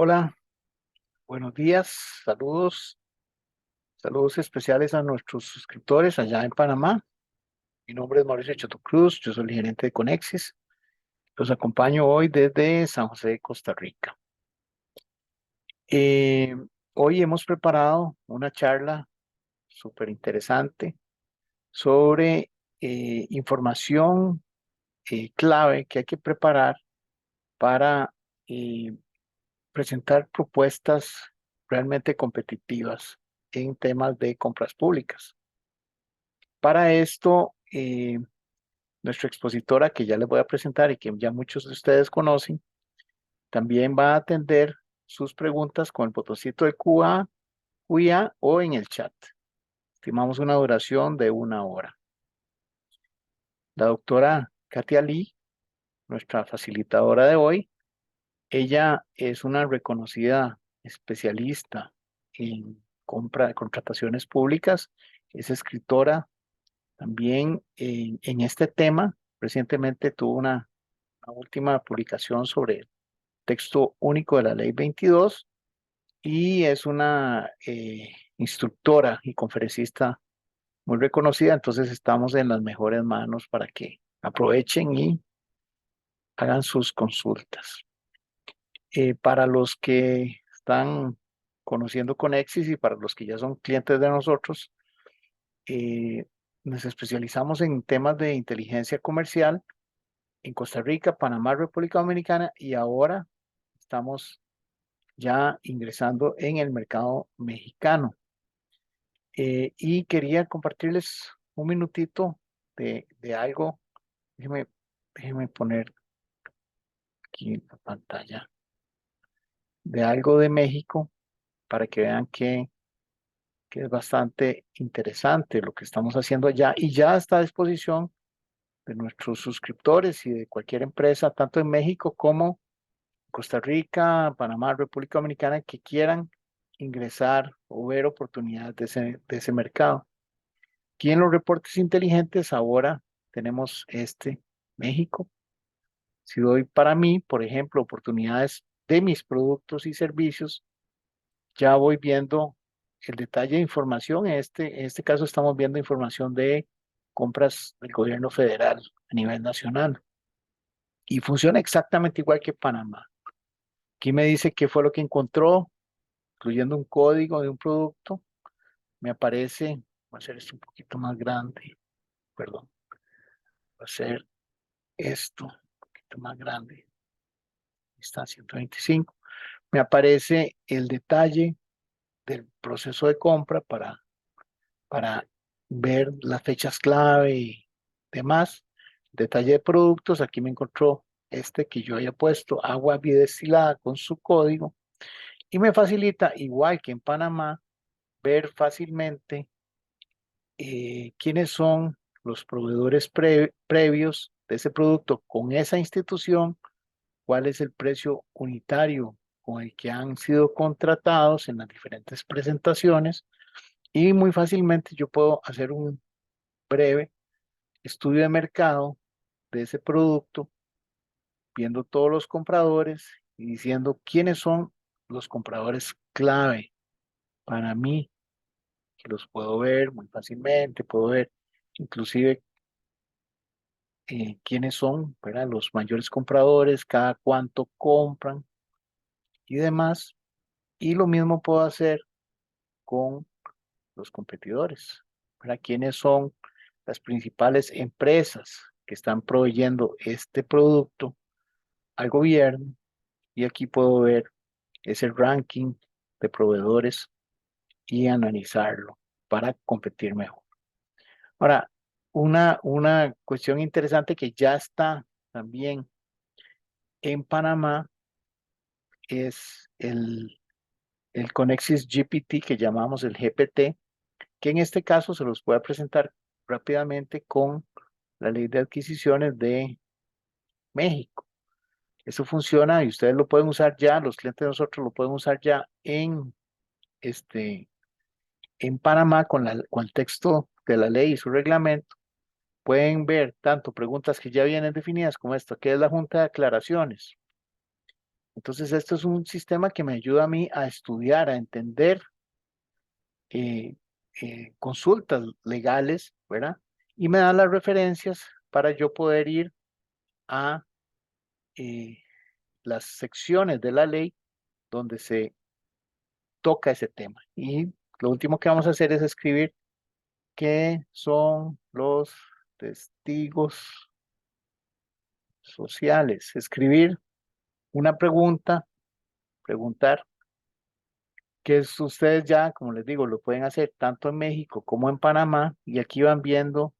Hola, buenos días, saludos especiales a nuestros suscriptores allá en Panamá. Mi nombre es Mauricio Choto Cruz, yo soy el gerente de Conexis. Los acompaño hoy desde San José de Costa Rica. Eh, Hoy hemos preparado una charla súper interesante sobre información clave que hay que preparar para eh, presentar propuestas realmente competitivas en temas de compras públicas. Para esto, nuestra expositora, que ya les voy a presentar y que ya muchos de ustedes conocen, también va a atender sus preguntas con el botoncito de QA, QIA o en el chat. Estimamos una duración de 1 hora. La doctora Katia Lee, nuestra facilitadora de hoy, ella es una reconocida especialista en compra de contrataciones públicas, es escritora también en este tema. Recientemente tuvo una última publicación sobre el texto único de la Ley 22 y es una instructora y conferencista muy reconocida, entonces estamos en las mejores manos para que aprovechen y hagan sus consultas. Para los que están conociendo Conexis y para los que ya son clientes de nosotros, eh, nos especializamos en temas de inteligencia comercial en Costa Rica, Panamá, República Dominicana y ahora estamos ya ingresando en el mercado mexicano. Y quería compartirles un minutito de algo. Déjenme, déjenme poner aquí en la pantalla de algo de México para que vean que es bastante interesante lo que estamos haciendo allá y ya está a disposición de nuestros suscriptores y de cualquier empresa, tanto en México como Costa Rica, Panamá, República Dominicana, que quieran ingresar o ver oportunidades de ese mercado. Aquí en los reportes inteligentes ahora tenemos México. Si doy para mí, por ejemplo, oportunidades de mis productos y servicios, ya voy viendo el detalle de información. En este caso estamos viendo información de compras del gobierno federal a nivel nacional y funciona exactamente igual que Panamá. Aquí me dice qué fue lo que encontró, incluyendo un código de un producto. Me aparece, voy a hacer esto un poquito más grande, perdón, voy a hacer esto un poquito más grande. Está 125. Me aparece el detalle del proceso de compra para ver las fechas clave y demás. Detalle de productos, aquí me encontró que yo haya puesto agua bidestilada con su código y me facilita, igual que en Panamá, ver fácilmente quiénes son los proveedores previos de ese producto con esa institución, cuál es el precio unitario con el que han sido contratados en las diferentes presentaciones y muy fácilmente yo puedo hacer un breve estudio de mercado de ese producto, viendo todos los compradores y diciendo quiénes son los compradores clave para mí, que los puedo ver muy fácilmente, puedo ver inclusive quiénes son, ¿verdad? Los mayores compradores, cada cuánto compran y demás. Y lo mismo puedo hacer con los competidores, ¿verdad? ¿Quiénes son las principales empresas que están proveyendo este producto al gobierno? Y aquí puedo ver ese ranking de proveedores y analizarlo para competir mejor. Ahora, una cuestión interesante que ya está también en Panamá es el Conexis GPT que llamamos el GPT, que en este caso se los voy a presentar rápidamente con la ley de adquisiciones de México. Eso funciona y ustedes lo pueden usar ya, los clientes de nosotros lo pueden usar ya este, en Panamá con el texto de la ley y su reglamento. Pueden ver tanto preguntas que ya vienen definidas como esto, que es la Junta de Aclaraciones. Entonces, esto es un sistema que me ayuda a mí a estudiar, a entender eh, consultas legales, ¿verdad? Y me da las referencias para yo poder ir a eh, las secciones de la ley donde se toca ese tema. Y lo último que vamos a hacer es escribir qué son los testigos sociales. Escribir una pregunta, preguntar, que es ustedes ya, como les digo, lo pueden hacer tanto en México como en Panamá, y aquí van viendo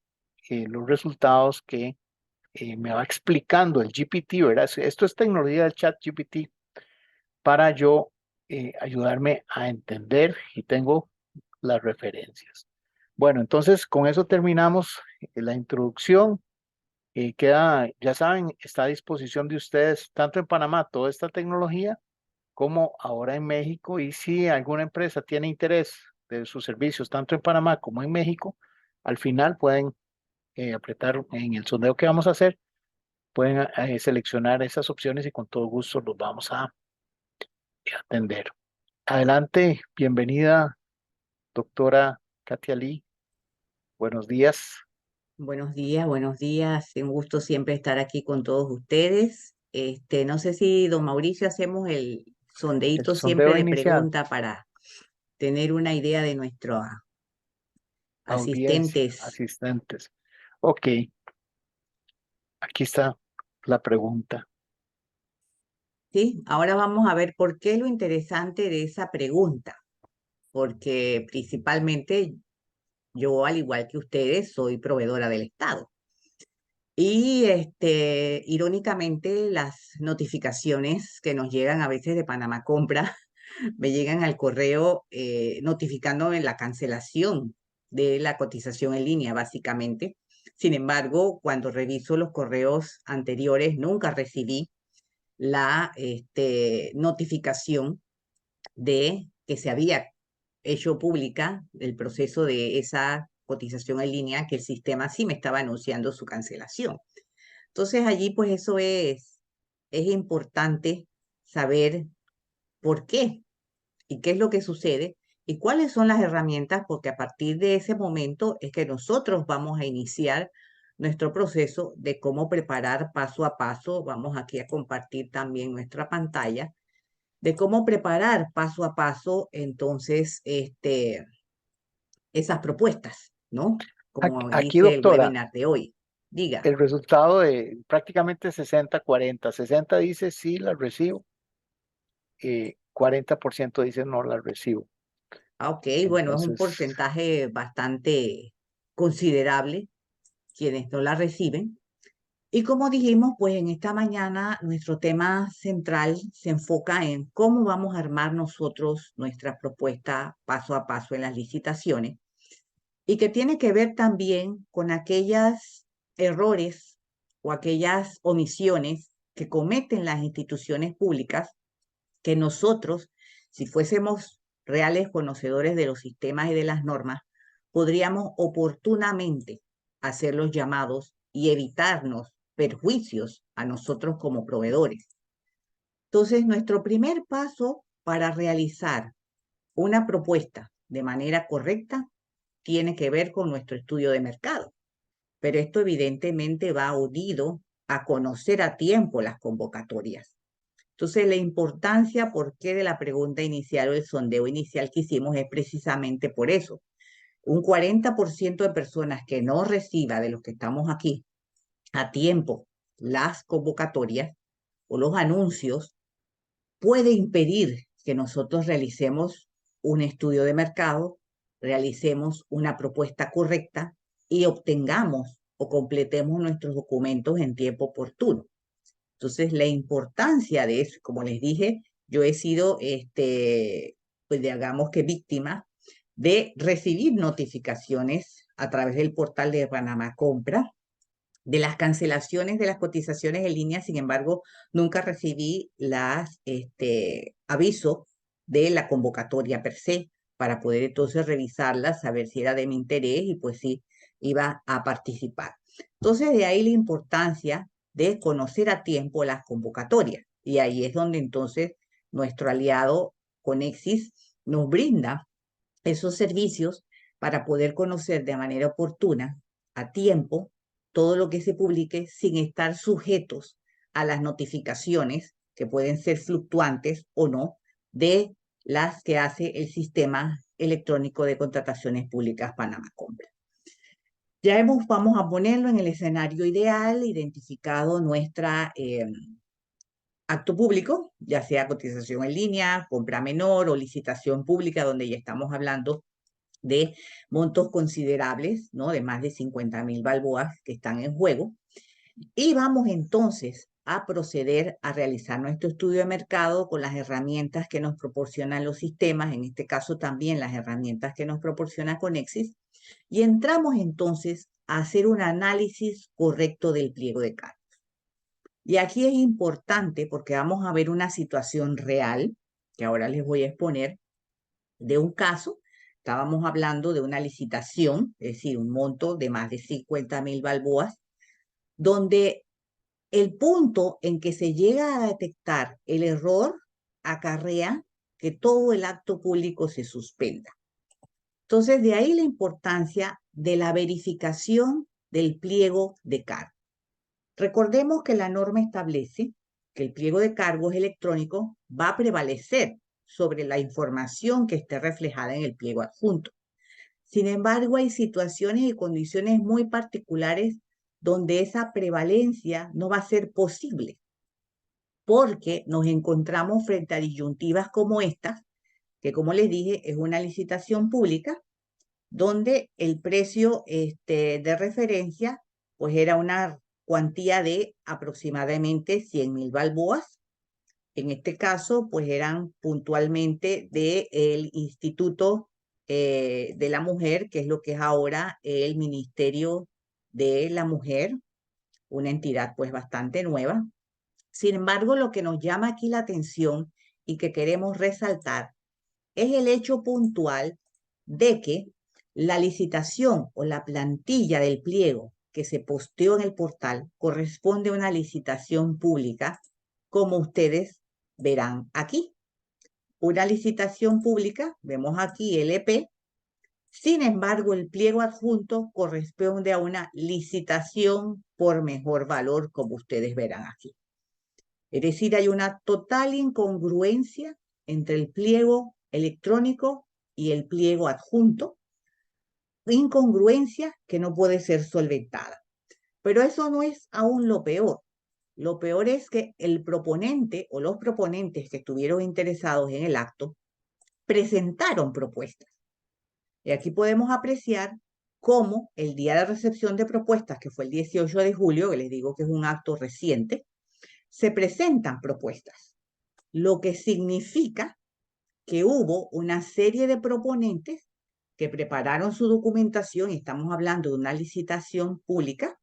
los resultados que me va explicando el GPT, ¿verdad? Esto es tecnología del chat GPT para yo ayudarme a entender y tengo las referencias. Bueno, entonces con eso terminamos la introducción. Queda, ya saben, está a disposición de ustedes, tanto en Panamá, toda esta tecnología, como ahora en México. Y si alguna empresa tiene interés de sus servicios, tanto en Panamá como en México, al final pueden apretar en el sondeo que vamos a hacer, pueden seleccionar esas opciones y con todo gusto los vamos a atender. Adelante, bienvenida, doctora Katia Lee. Buenos días. Buenos días, buenos días. Un gusto siempre estar aquí con todos ustedes. No sé si, don Mauricio, hacemos el El sondeíto siempre sondeo de inicial, pregunta para tener una idea de nuestros audiencia, asistentes. asistentes. Ok, aquí está la pregunta. ¿Sí? Ahora vamos a ver por qué lo interesante de esa pregunta, porque principalmente yo, al igual que ustedes, soy proveedora del Estado. Y irónicamente, las notificaciones que nos llegan a veces de Panamá Compra me llegan al correo notificándome la cancelación de la cotización en línea, básicamente. Sin embargo, cuando reviso los correos anteriores, nunca recibí la notificación de que se había hecho pública el proceso de esa cotización en línea, que el sistema sí me estaba anunciando su cancelación. Entonces allí pues eso es importante saber por qué y qué es lo que sucede y cuáles son las herramientas, porque a partir de ese momento es que nosotros vamos a iniciar nuestro proceso de cómo preparar paso a paso. Vamos aquí a compartir también nuestra pantalla de cómo preparar paso a paso entonces esas propuestas, ¿no? Como Aquí, dice el doctora, webinar de hoy. Diga. el resultado de prácticamente 60-40. 60 dice sí, la recibo. 40% dice no la recibo. Ah, ok, bueno, es un Entonces, porcentaje bastante considerable quienes no la reciben. Y como dijimos, pues en esta mañana nuestro tema central se enfoca en cómo vamos a armar nosotros nuestra propuesta paso a paso en las licitaciones y que tiene que ver también con aquellos errores o aquellas omisiones que cometen las instituciones públicas que nosotros, si fuésemos reales conocedores de los sistemas y de las normas, podríamos oportunamente hacer los llamados y evitarnos perjuicios a nosotros como proveedores. Entonces, nuestro primer paso para realizar una propuesta de manera correcta tiene que ver con nuestro estudio de mercado, pero esto evidentemente va unido a conocer a tiempo las convocatorias. Entonces, la importancia, ¿por qué de la pregunta inicial o el sondeo inicial que hicimos? Es precisamente por eso. Un 40% de personas que no reciba de los que estamos aquí a tiempo las convocatorias o los anuncios puede impedir que nosotros realicemos un estudio de mercado, realicemos una propuesta correcta y obtengamos o completemos nuestros documentos en tiempo oportuno. Entonces, la importancia de eso, como les dije, yo he sido, pues digamos que víctima de recibir notificaciones a través del portal de Panamá Compra de las cancelaciones de las cotizaciones en línea. Sin embargo, nunca recibí las aviso de la convocatoria per se para poder entonces revisarla, saber si era de mi interés y pues sí iba a participar. Entonces, de ahí la importancia de conocer a tiempo las convocatorias. Y ahí es donde entonces nuestro aliado Conexis nos brinda esos servicios para poder conocer de manera oportuna, a tiempo, todo lo que se publique sin estar sujetos a las notificaciones, que pueden ser fluctuantes o no, de las que hace el sistema electrónico de contrataciones públicas Panamá Compra. Vamos a ponerlo en el escenario ideal, identificado nuestra acto público, ya sea cotización en línea, compra menor o licitación pública, donde ya estamos hablando de montos considerables, ¿no? De más de 50.000 balboas que están en juego. Y vamos entonces a proceder a realizar nuestro estudio de mercado con las herramientas que nos proporcionan los sistemas, en este caso también las herramientas que nos proporciona Conexis, y entramos entonces a hacer un análisis correcto del pliego de cargos. Y aquí es importante porque vamos a ver una situación real, que ahora les voy a exponer, de un caso. Estábamos hablando de una licitación, es decir, un monto de más de 50.000 balboas, donde el punto en que se llega a detectar el error acarrea que todo el acto público se suspenda. Entonces, de ahí la importancia de la verificación del pliego de cargo. Recordemos que la norma establece que el pliego de cargos electrónico va a prevalecer sobre la información que esté reflejada en el pliego adjunto. Sin embargo, hay situaciones y condiciones muy particulares donde esa prevalencia no va a ser posible, porque nos encontramos frente a disyuntivas como estas, que como les dije, es una licitación pública, donde el precio de referencia pues era una cuantía de aproximadamente 100.000 balboas. En este caso, pues eran puntualmente del Instituto de la Mujer, que es lo que es ahora el Ministerio de la Mujer, una entidad pues bastante nueva. Sin embargo, lo que nos llama aquí la atención y que queremos resaltar es el hecho puntual de que la licitación o la plantilla del pliego que se posteó en el portal corresponde a una licitación pública, como ustedes verán aquí. Una licitación pública, vemos aquí LP, sin embargo, el pliego adjunto corresponde a una licitación por mejor valor, como ustedes verán aquí. Es decir, hay una total incongruencia entre el pliego electrónico y el pliego adjunto, incongruencia que no puede ser solventada. Pero eso no es aún lo peor. Lo peor es que el proponente o los proponentes que estuvieron interesados en el acto presentaron propuestas. Y aquí podemos apreciar cómo el día de recepción de propuestas, que fue el 18 de julio, que les digo que es un acto reciente, se presentan propuestas, lo que significa que hubo una serie de proponentes que prepararon su documentación, y estamos hablando de una licitación pública,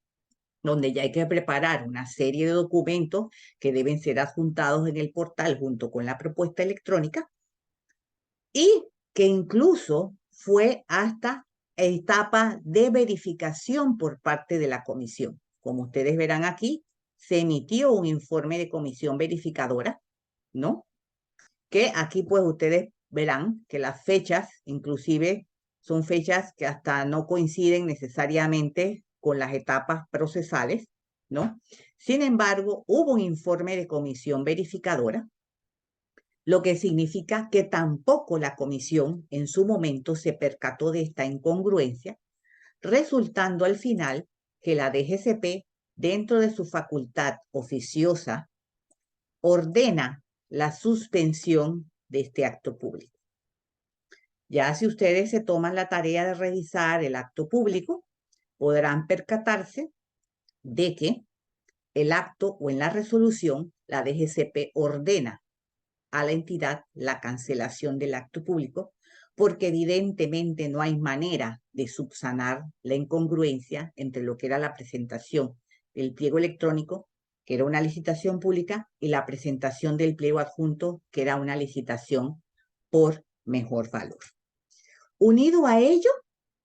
donde ya hay que preparar una serie de documentos que deben ser adjuntados en el portal junto con la propuesta electrónica, y que incluso fue hasta etapa de verificación por parte de la comisión. Como ustedes verán aquí, se emitió un informe de comisión verificadora, ¿no? Que aquí pues ustedes verán que las fechas inclusive son fechas que hasta no coinciden necesariamente con las etapas procesales, ¿no? Sin embargo, hubo un informe de comisión verificadora, lo que significa que tampoco la comisión en su momento se percató de esta incongruencia, resultando al final que la DGCP, dentro de su facultad oficiosa, ordena la suspensión de este acto público. Ya si ustedes se toman la tarea de revisar el acto público, podrán percatarse de que el acto o en la resolución, la DGCP ordena a la entidad la cancelación del acto público, porque evidentemente no hay manera de subsanar la incongruencia entre lo que era la presentación del pliego electrónico, que era una licitación pública, y la presentación del pliego adjunto, que era una licitación por mejor valor. Unido a ello,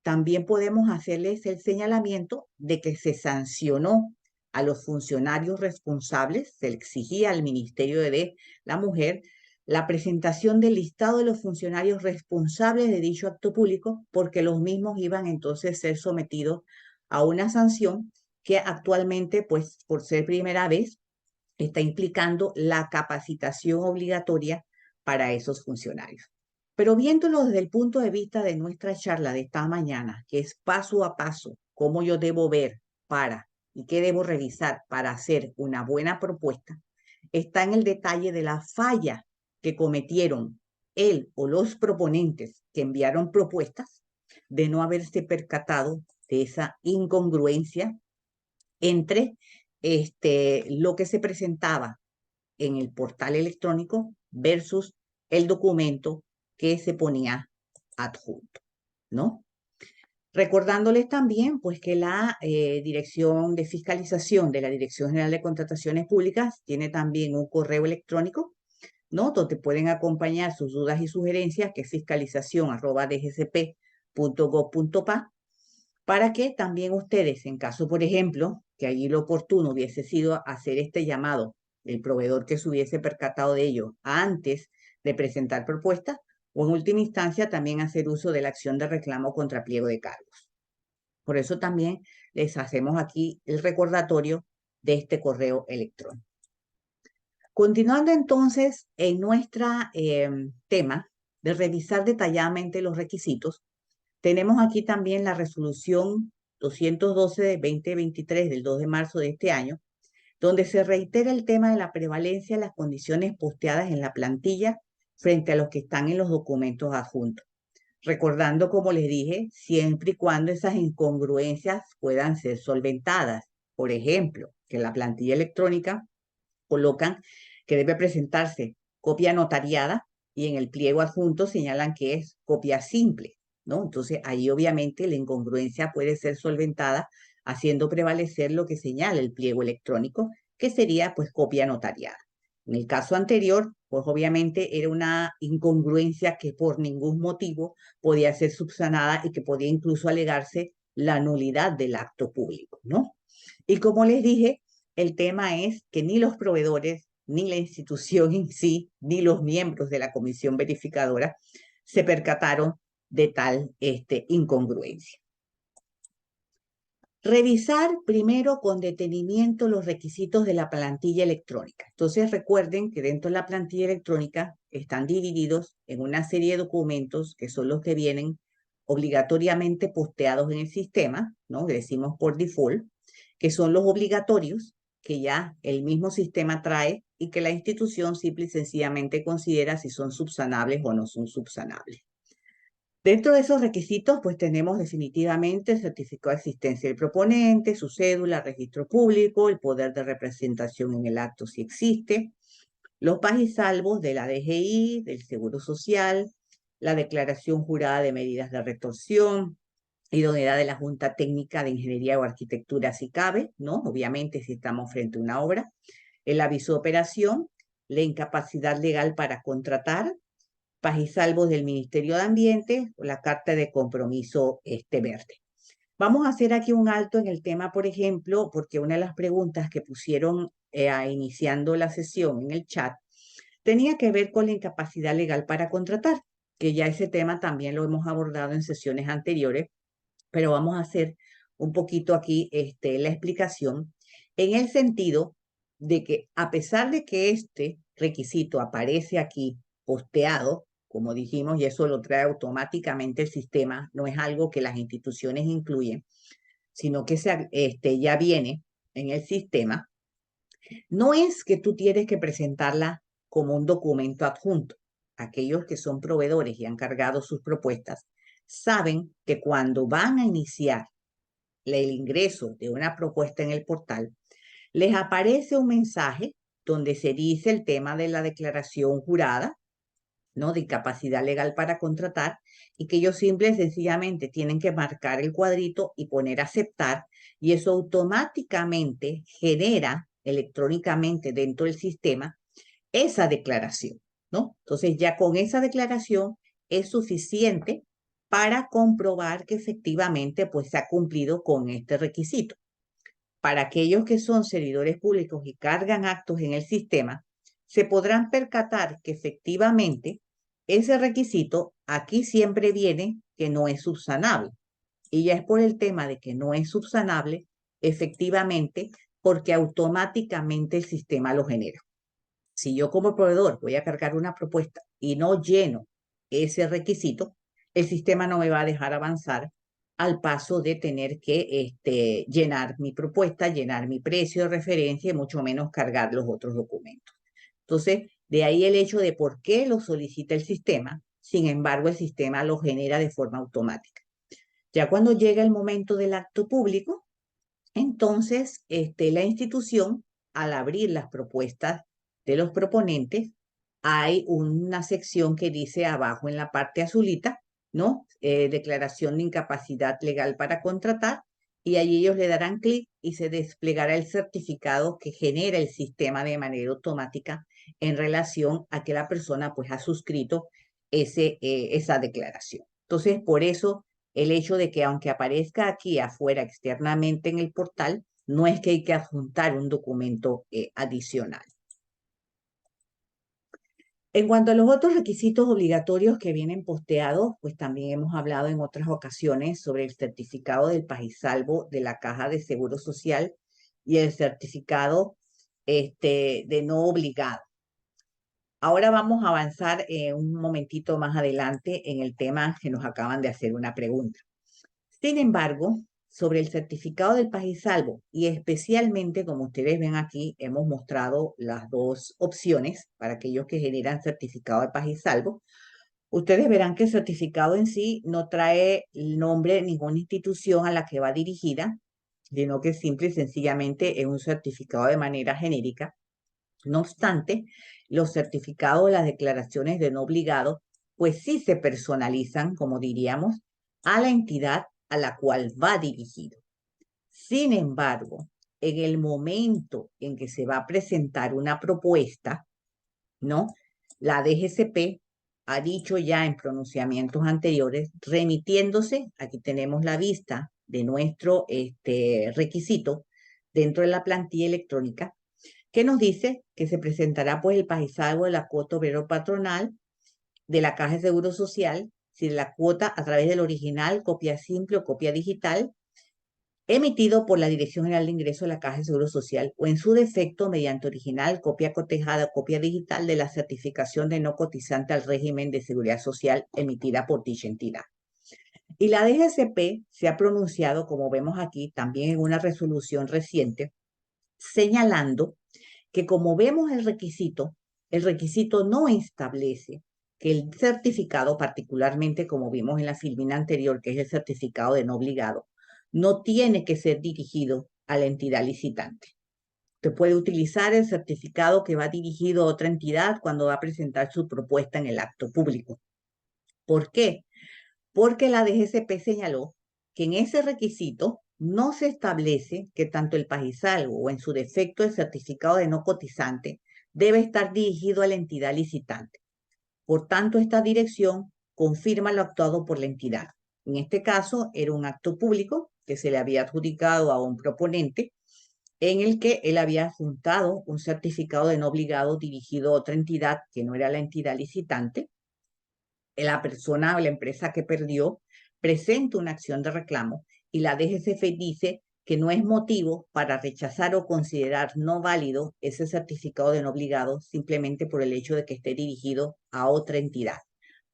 también podemos hacerles el señalamiento de que se sancionó a los funcionarios responsables, se le exigía al Ministerio de la Mujer la presentación del listado de los funcionarios responsables de dicho acto público, porque los mismos iban entonces a ser sometidos a una sanción que actualmente, pues por ser primera vez, está implicando la capacitación obligatoria para esos funcionarios. Pero viéndolo desde el punto de vista de nuestra charla de esta mañana, que es paso a paso, cómo yo debo ver para y qué debo revisar para hacer una buena propuesta, está en el detalle de la falla que cometieron él o los proponentes que enviaron propuestas de no haberse percatado de esa incongruencia entre lo que se presentaba en el portal electrónico versus el documento que se ponía adjunto, ¿no? Recordándoles también, pues, que la Dirección de Fiscalización de la Dirección General de Contrataciones Públicas tiene también un correo electrónico, ¿no? Donde pueden acompañar sus dudas y sugerencias, que es fiscalización@dgcp.gov.pa, para que también ustedes, en caso, por ejemplo, que allí lo oportuno hubiese sido hacer este llamado, el proveedor que se hubiese percatado de ello antes de presentar propuestas, o en última instancia también hacer uso de la acción de reclamo contra pliego de cargos. Por eso también les hacemos aquí el recordatorio de este correo electrónico. Continuando entonces en nuestro tema de revisar detalladamente los requisitos, tenemos aquí también la resolución 212 de 2023 del 2 de marzo de este año, donde se reitera el tema de la prevalencia de las condiciones posteadas en la plantilla frente a los que están en los documentos adjuntos. Recordando, como les dije, siempre y cuando esas incongruencias puedan ser solventadas. Por ejemplo, que en la plantilla electrónica colocan que debe presentarse copia notariada y en el pliego adjunto señalan que es copia simple, ¿no? Entonces, ahí obviamente la incongruencia puede ser solventada haciendo prevalecer lo que señala el pliego electrónico, que sería pues copia notariada. En el caso anterior, pues obviamente era una incongruencia que por ningún motivo podía ser subsanada y que podía incluso alegarse la nulidad del acto público, ¿no? Y como les dije, el tema es que ni los proveedores, ni la institución en sí, ni los miembros de la comisión verificadora se percataron de tal incongruencia. Revisar primero con detenimiento los requisitos de la plantilla electrónica. Entonces recuerden que dentro de la plantilla electrónica están divididos en una serie de documentos que son los que vienen obligatoriamente posteados en el sistema, ¿no? Que decimos por default, que son los obligatorios que ya el mismo sistema trae y que la institución simple y sencillamente considera si son subsanables o no son subsanables. Dentro de esos requisitos, pues tenemos definitivamente el certificado de existencia del proponente, su cédula, registro público, el poder de representación en el acto si existe, los salvos de la DGI, del Seguro Social, la declaración jurada de medidas de retorsión, idoneidad de la Junta Técnica de Ingeniería o Arquitectura si cabe, ¿no? Obviamente si estamos frente a una obra, el aviso de operación, la incapacidad legal para contratar, salvos del Ministerio de Ambiente, o la carta de compromiso verde. Vamos a hacer aquí un alto en el tema, por ejemplo, porque una de las preguntas que pusieron iniciando la sesión en el chat tenía que ver con la incapacidad legal para contratar, que ya ese tema también lo hemos abordado en sesiones anteriores, pero vamos a hacer un poquito aquí la explicación en el sentido de que a pesar de que este requisito aparece aquí posteado, como dijimos, y eso lo trae automáticamente el sistema, no es algo que las instituciones incluyen, sino que ya viene en el sistema, no es que tú tienes que presentarla como un documento adjunto. Aquellos que son proveedores y han cargado sus propuestas saben que cuando van a iniciar el ingreso de una propuesta en el portal, les aparece un mensaje donde se dice el tema de la declaración jurada, ¿no? De incapacidad legal para contratar, y que ellos simple y sencillamente tienen que marcar el cuadrito y poner aceptar, y eso automáticamente genera electrónicamente dentro del sistema esa declaración, ¿no? Entonces ya con esa declaración es suficiente para comprobar que efectivamente pues se ha cumplido con este requisito. para aquellos que son servidores públicos y cargan actos en el sistema, se podrán percatar que efectivamente ese requisito aquí siempre viene que no es subsanable. Y ya es por el tema de que no es subsanable, efectivamente, porque automáticamente el sistema lo genera. Si yo como proveedor voy a cargar una propuesta y no lleno ese requisito, el sistema no me va a dejar avanzar al paso de tener que llenar mi propuesta, llenar mi precio de referencia y mucho menos cargar los otros documentos. Entonces, de ahí el hecho de por qué lo solicita el sistema, sin embargo, el sistema lo genera de forma automática. Ya cuando llega el momento del acto público, entonces la institución, al abrir las propuestas de los proponentes, hay una sección que dice abajo en la parte azulita, ¿no? Declaración de incapacidad legal para contratar, y allí ellos le darán clic y se desplegará el certificado que genera el sistema de manera automática en relación a que la persona pues ha suscrito esa declaración. Entonces, por eso el hecho de que aunque aparezca aquí afuera externamente en el portal, no es que hay que adjuntar un documento adicional. En cuanto a los otros requisitos obligatorios que vienen posteados, pues también hemos hablado en otras ocasiones sobre el certificado del Pajisalvo de la Caja de Seguro Social y el certificado de no obligado. Ahora vamos a avanzar un momentito más adelante en el tema que nos acaban de hacer una pregunta. Sin embargo, sobre el certificado del Pajisalvo, y especialmente, como ustedes ven aquí, hemos mostrado las dos opciones para aquellos que generan certificado de Pajisalvo. Ustedes verán que el certificado en sí no trae el nombre de ninguna institución a la que va dirigida, sino que simple y sencillamente es un certificado de manera genérica. No obstante, los certificados de las declaraciones de no obligado, pues sí se personalizan, como diríamos, a la entidad a la cual va dirigido. Sin embargo, en el momento en que se va a presentar una propuesta, ¿no? La DGCP ha dicho ya en pronunciamientos anteriores, remitiéndose, aquí tenemos la vista de nuestro requisito dentro de la plantilla electrónica, que nos dice que se presentará pues el pajisalvo de la cuota obrero patronal de la Caja de Seguro Social, si la cuota a través del original, copia simple o copia digital, emitido por la Dirección General de Ingresos de la Caja de Seguro Social o en su defecto mediante original, copia cotejada, copia digital de la certificación de no cotizante al régimen de seguridad social emitida por dicha entidad. Y la DGCP se ha pronunciado, como vemos aquí, también en una resolución reciente, señalando que como vemos el requisito no establece que el certificado, particularmente como vimos en la filmina anterior, que es el certificado de no obligado, no tiene que ser dirigido a la entidad licitante. Usted puede utilizar el certificado que va dirigido a otra entidad cuando va a presentar su propuesta en el acto público. ¿Por qué? Porque la DGCP señaló que en ese requisito no se establece que tanto el pajisalvo o en su defecto el certificado de no cotizante debe estar dirigido a la entidad licitante. Por tanto, esta dirección confirma lo actuado por la entidad. En este caso, era un acto público que se le había adjudicado a un proponente en el que él había juntado un certificado de no obligado dirigido a otra entidad que no era la entidad licitante. La persona o la empresa que perdió presenta una acción de reclamo y la DGCF dice que no es motivo para rechazar o considerar no válido ese certificado de no obligado simplemente por el hecho de que esté dirigido a otra entidad.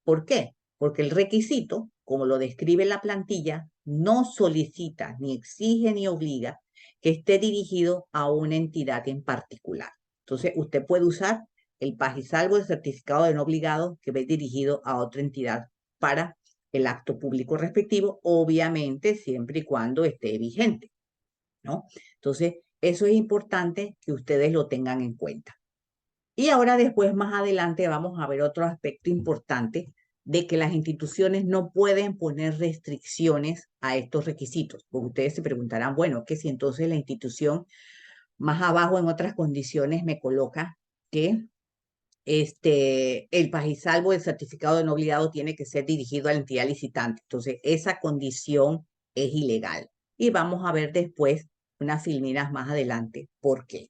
¿Por qué? Porque el requisito, como lo describe la plantilla, no solicita, ni exige, ni obliga que esté dirigido a una entidad en particular. Entonces, usted puede usar el pajisalvo del certificado de no obligado que ve dirigido a otra entidad para el acto público respectivo, obviamente siempre y cuando esté vigente, ¿no? Entonces, eso es importante que ustedes lo tengan en cuenta. Y ahora después, más adelante, vamos a ver otro aspecto importante de que las instituciones no pueden poner restricciones a estos requisitos. Porque ustedes se preguntarán, bueno, que si entonces la institución más abajo en otras condiciones me coloca que el pajisalvo del certificado de no obligado tiene que ser dirigido a la entidad licitante. Entonces, esa condición es ilegal. Y vamos a ver después unas filminas más adelante por qué.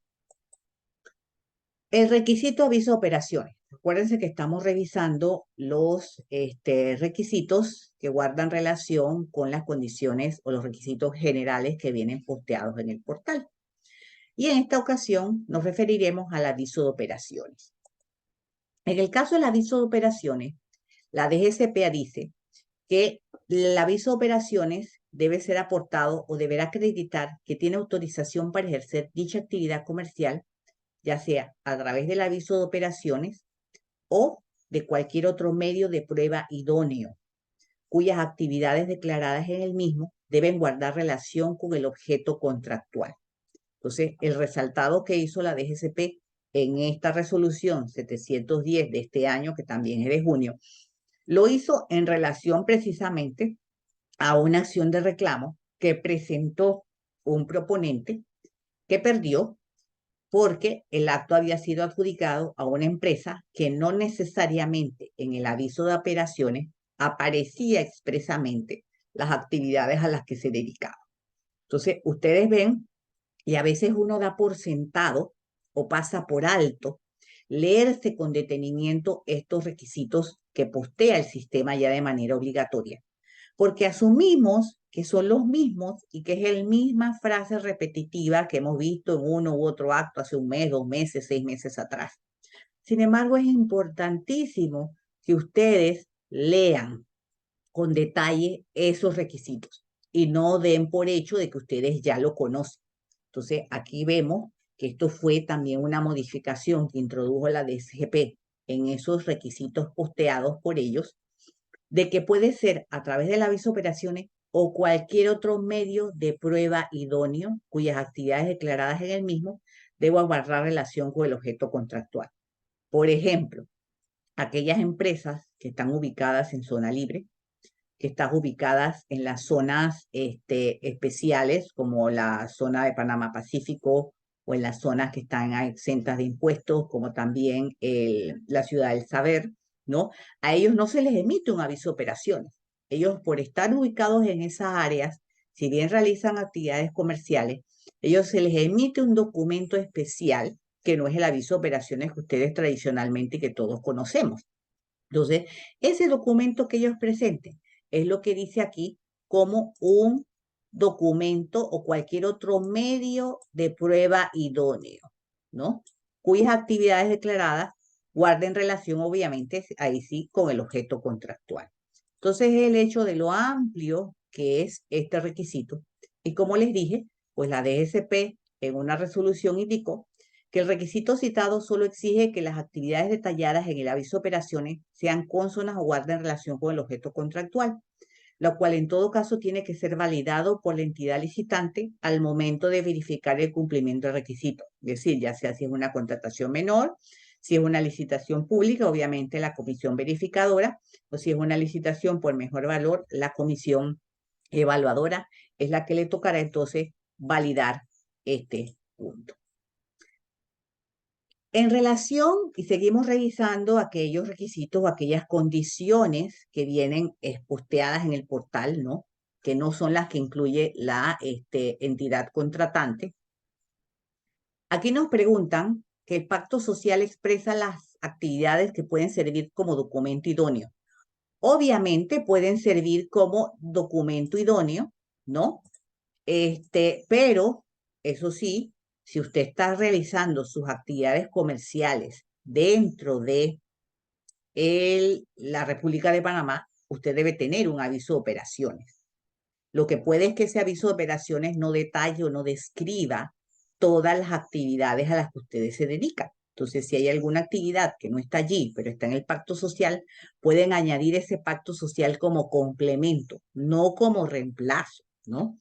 El requisito aviso de operaciones. Acuérdense que estamos revisando los requisitos que guardan relación con las condiciones o los requisitos generales que vienen posteados en el portal. Y en esta ocasión nos referiremos al aviso de operaciones. En el caso del aviso de operaciones, la DGCP dice que el aviso de operaciones debe ser aportado o deberá acreditar que tiene autorización para ejercer dicha actividad comercial, ya sea a través del aviso de operaciones o de cualquier otro medio de prueba idóneo, cuyas actividades declaradas en el mismo deben guardar relación con el objeto contractual. Entonces, el resaltado que hizo la DGCP en esta resolución 710 de este año, que también es de junio, lo hizo en relación precisamente a una acción de reclamo que presentó un proponente que perdió porque el acto había sido adjudicado a una empresa que no necesariamente en el aviso de operaciones aparecía expresamente las actividades a las que se dedicaba. Entonces, ustedes ven, y a veces uno da por sentado o pasa por alto, leerse con detenimiento estos requisitos que postea el sistema ya de manera obligatoria, porque asumimos que son los mismos y que es la misma frase repetitiva que hemos visto en uno u otro acto hace un mes, 2 meses, 6 meses atrás. Sin embargo, es importantísimo que ustedes lean con detalle esos requisitos y no den por hecho de que ustedes ya lo conocen. Entonces, aquí vemos que esto fue también una modificación que introdujo la DGCP en esos requisitos posteados por ellos, de que puede ser a través del aviso de operaciones o cualquier otro medio de prueba idóneo cuyas actividades declaradas en el mismo deban guardar relación con el objeto contractual. Por ejemplo, aquellas empresas que están ubicadas en zona libre, que están ubicadas en las zonas especiales, como la zona de Panamá Pacífico, o en las zonas que están exentas de impuestos, como también la ciudad del saber, ¿no? A ellos no se les emite un aviso de operaciones. Ellos, por estar ubicados en esas áreas, si bien realizan actividades comerciales, ellos se les emite un documento especial que no es el aviso de operaciones que ustedes tradicionalmente y que todos conocemos. Entonces, ese documento que ellos presenten es lo que dice aquí como un documento o cualquier otro medio de prueba idóneo, ¿no? Cuyas actividades declaradas guarden relación, obviamente, ahí sí, con el objeto contractual. Entonces, el hecho de lo amplio que es este requisito. Y como les dije, pues la DGCP en una resolución indicó que el requisito citado solo exige que las actividades detalladas en el aviso de operaciones sean cónsonas o guarden relación con el objeto contractual, lo cual en todo caso tiene que ser validado por la entidad licitante al momento de verificar el cumplimiento del requisito. Es decir, ya sea si es una contratación menor, si es una licitación pública, obviamente la comisión verificadora, o si es una licitación por mejor valor, la comisión evaluadora es la que le tocará entonces validar este punto. En relación, y seguimos revisando aquellos requisitos o aquellas condiciones que vienen posteadas en el portal, ¿no? Que no son las que incluye la entidad contratante. Aquí nos preguntan que el pacto social expresa las actividades que pueden servir como documento idóneo. Obviamente pueden servir como documento idóneo, ¿no? Pero, eso sí, si usted está realizando sus actividades comerciales dentro de la República de Panamá, usted debe tener un aviso de operaciones. Lo que puede es que ese aviso de operaciones no detalle o no describa todas las actividades a las que ustedes se dedican. Entonces, si hay alguna actividad que no está allí, pero está en el pacto social, pueden añadir ese pacto social como complemento, no como reemplazo, ¿no?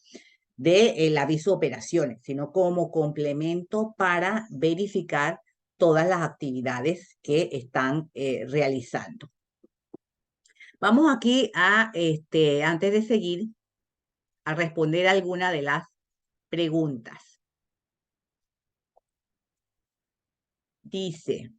Del aviso de operaciones, sino como complemento para verificar todas las actividades que están realizando. Vamos aquí a, antes de seguir, a responder alguna de las preguntas. Dice,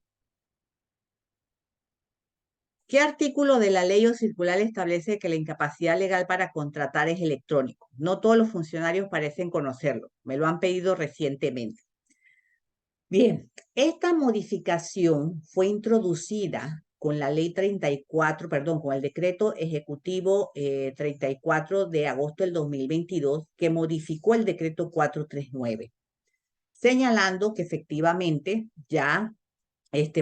¿Qué artículo de la ley o circular establece que la incapacidad legal para contratar es electrónico? No todos los funcionarios parecen conocerlo. Me lo han pedido recientemente. Bien, esta modificación fue introducida con la ley 34, perdón, con el decreto ejecutivo 34 de agosto del 2022, que modificó el decreto 439, señalando que efectivamente ya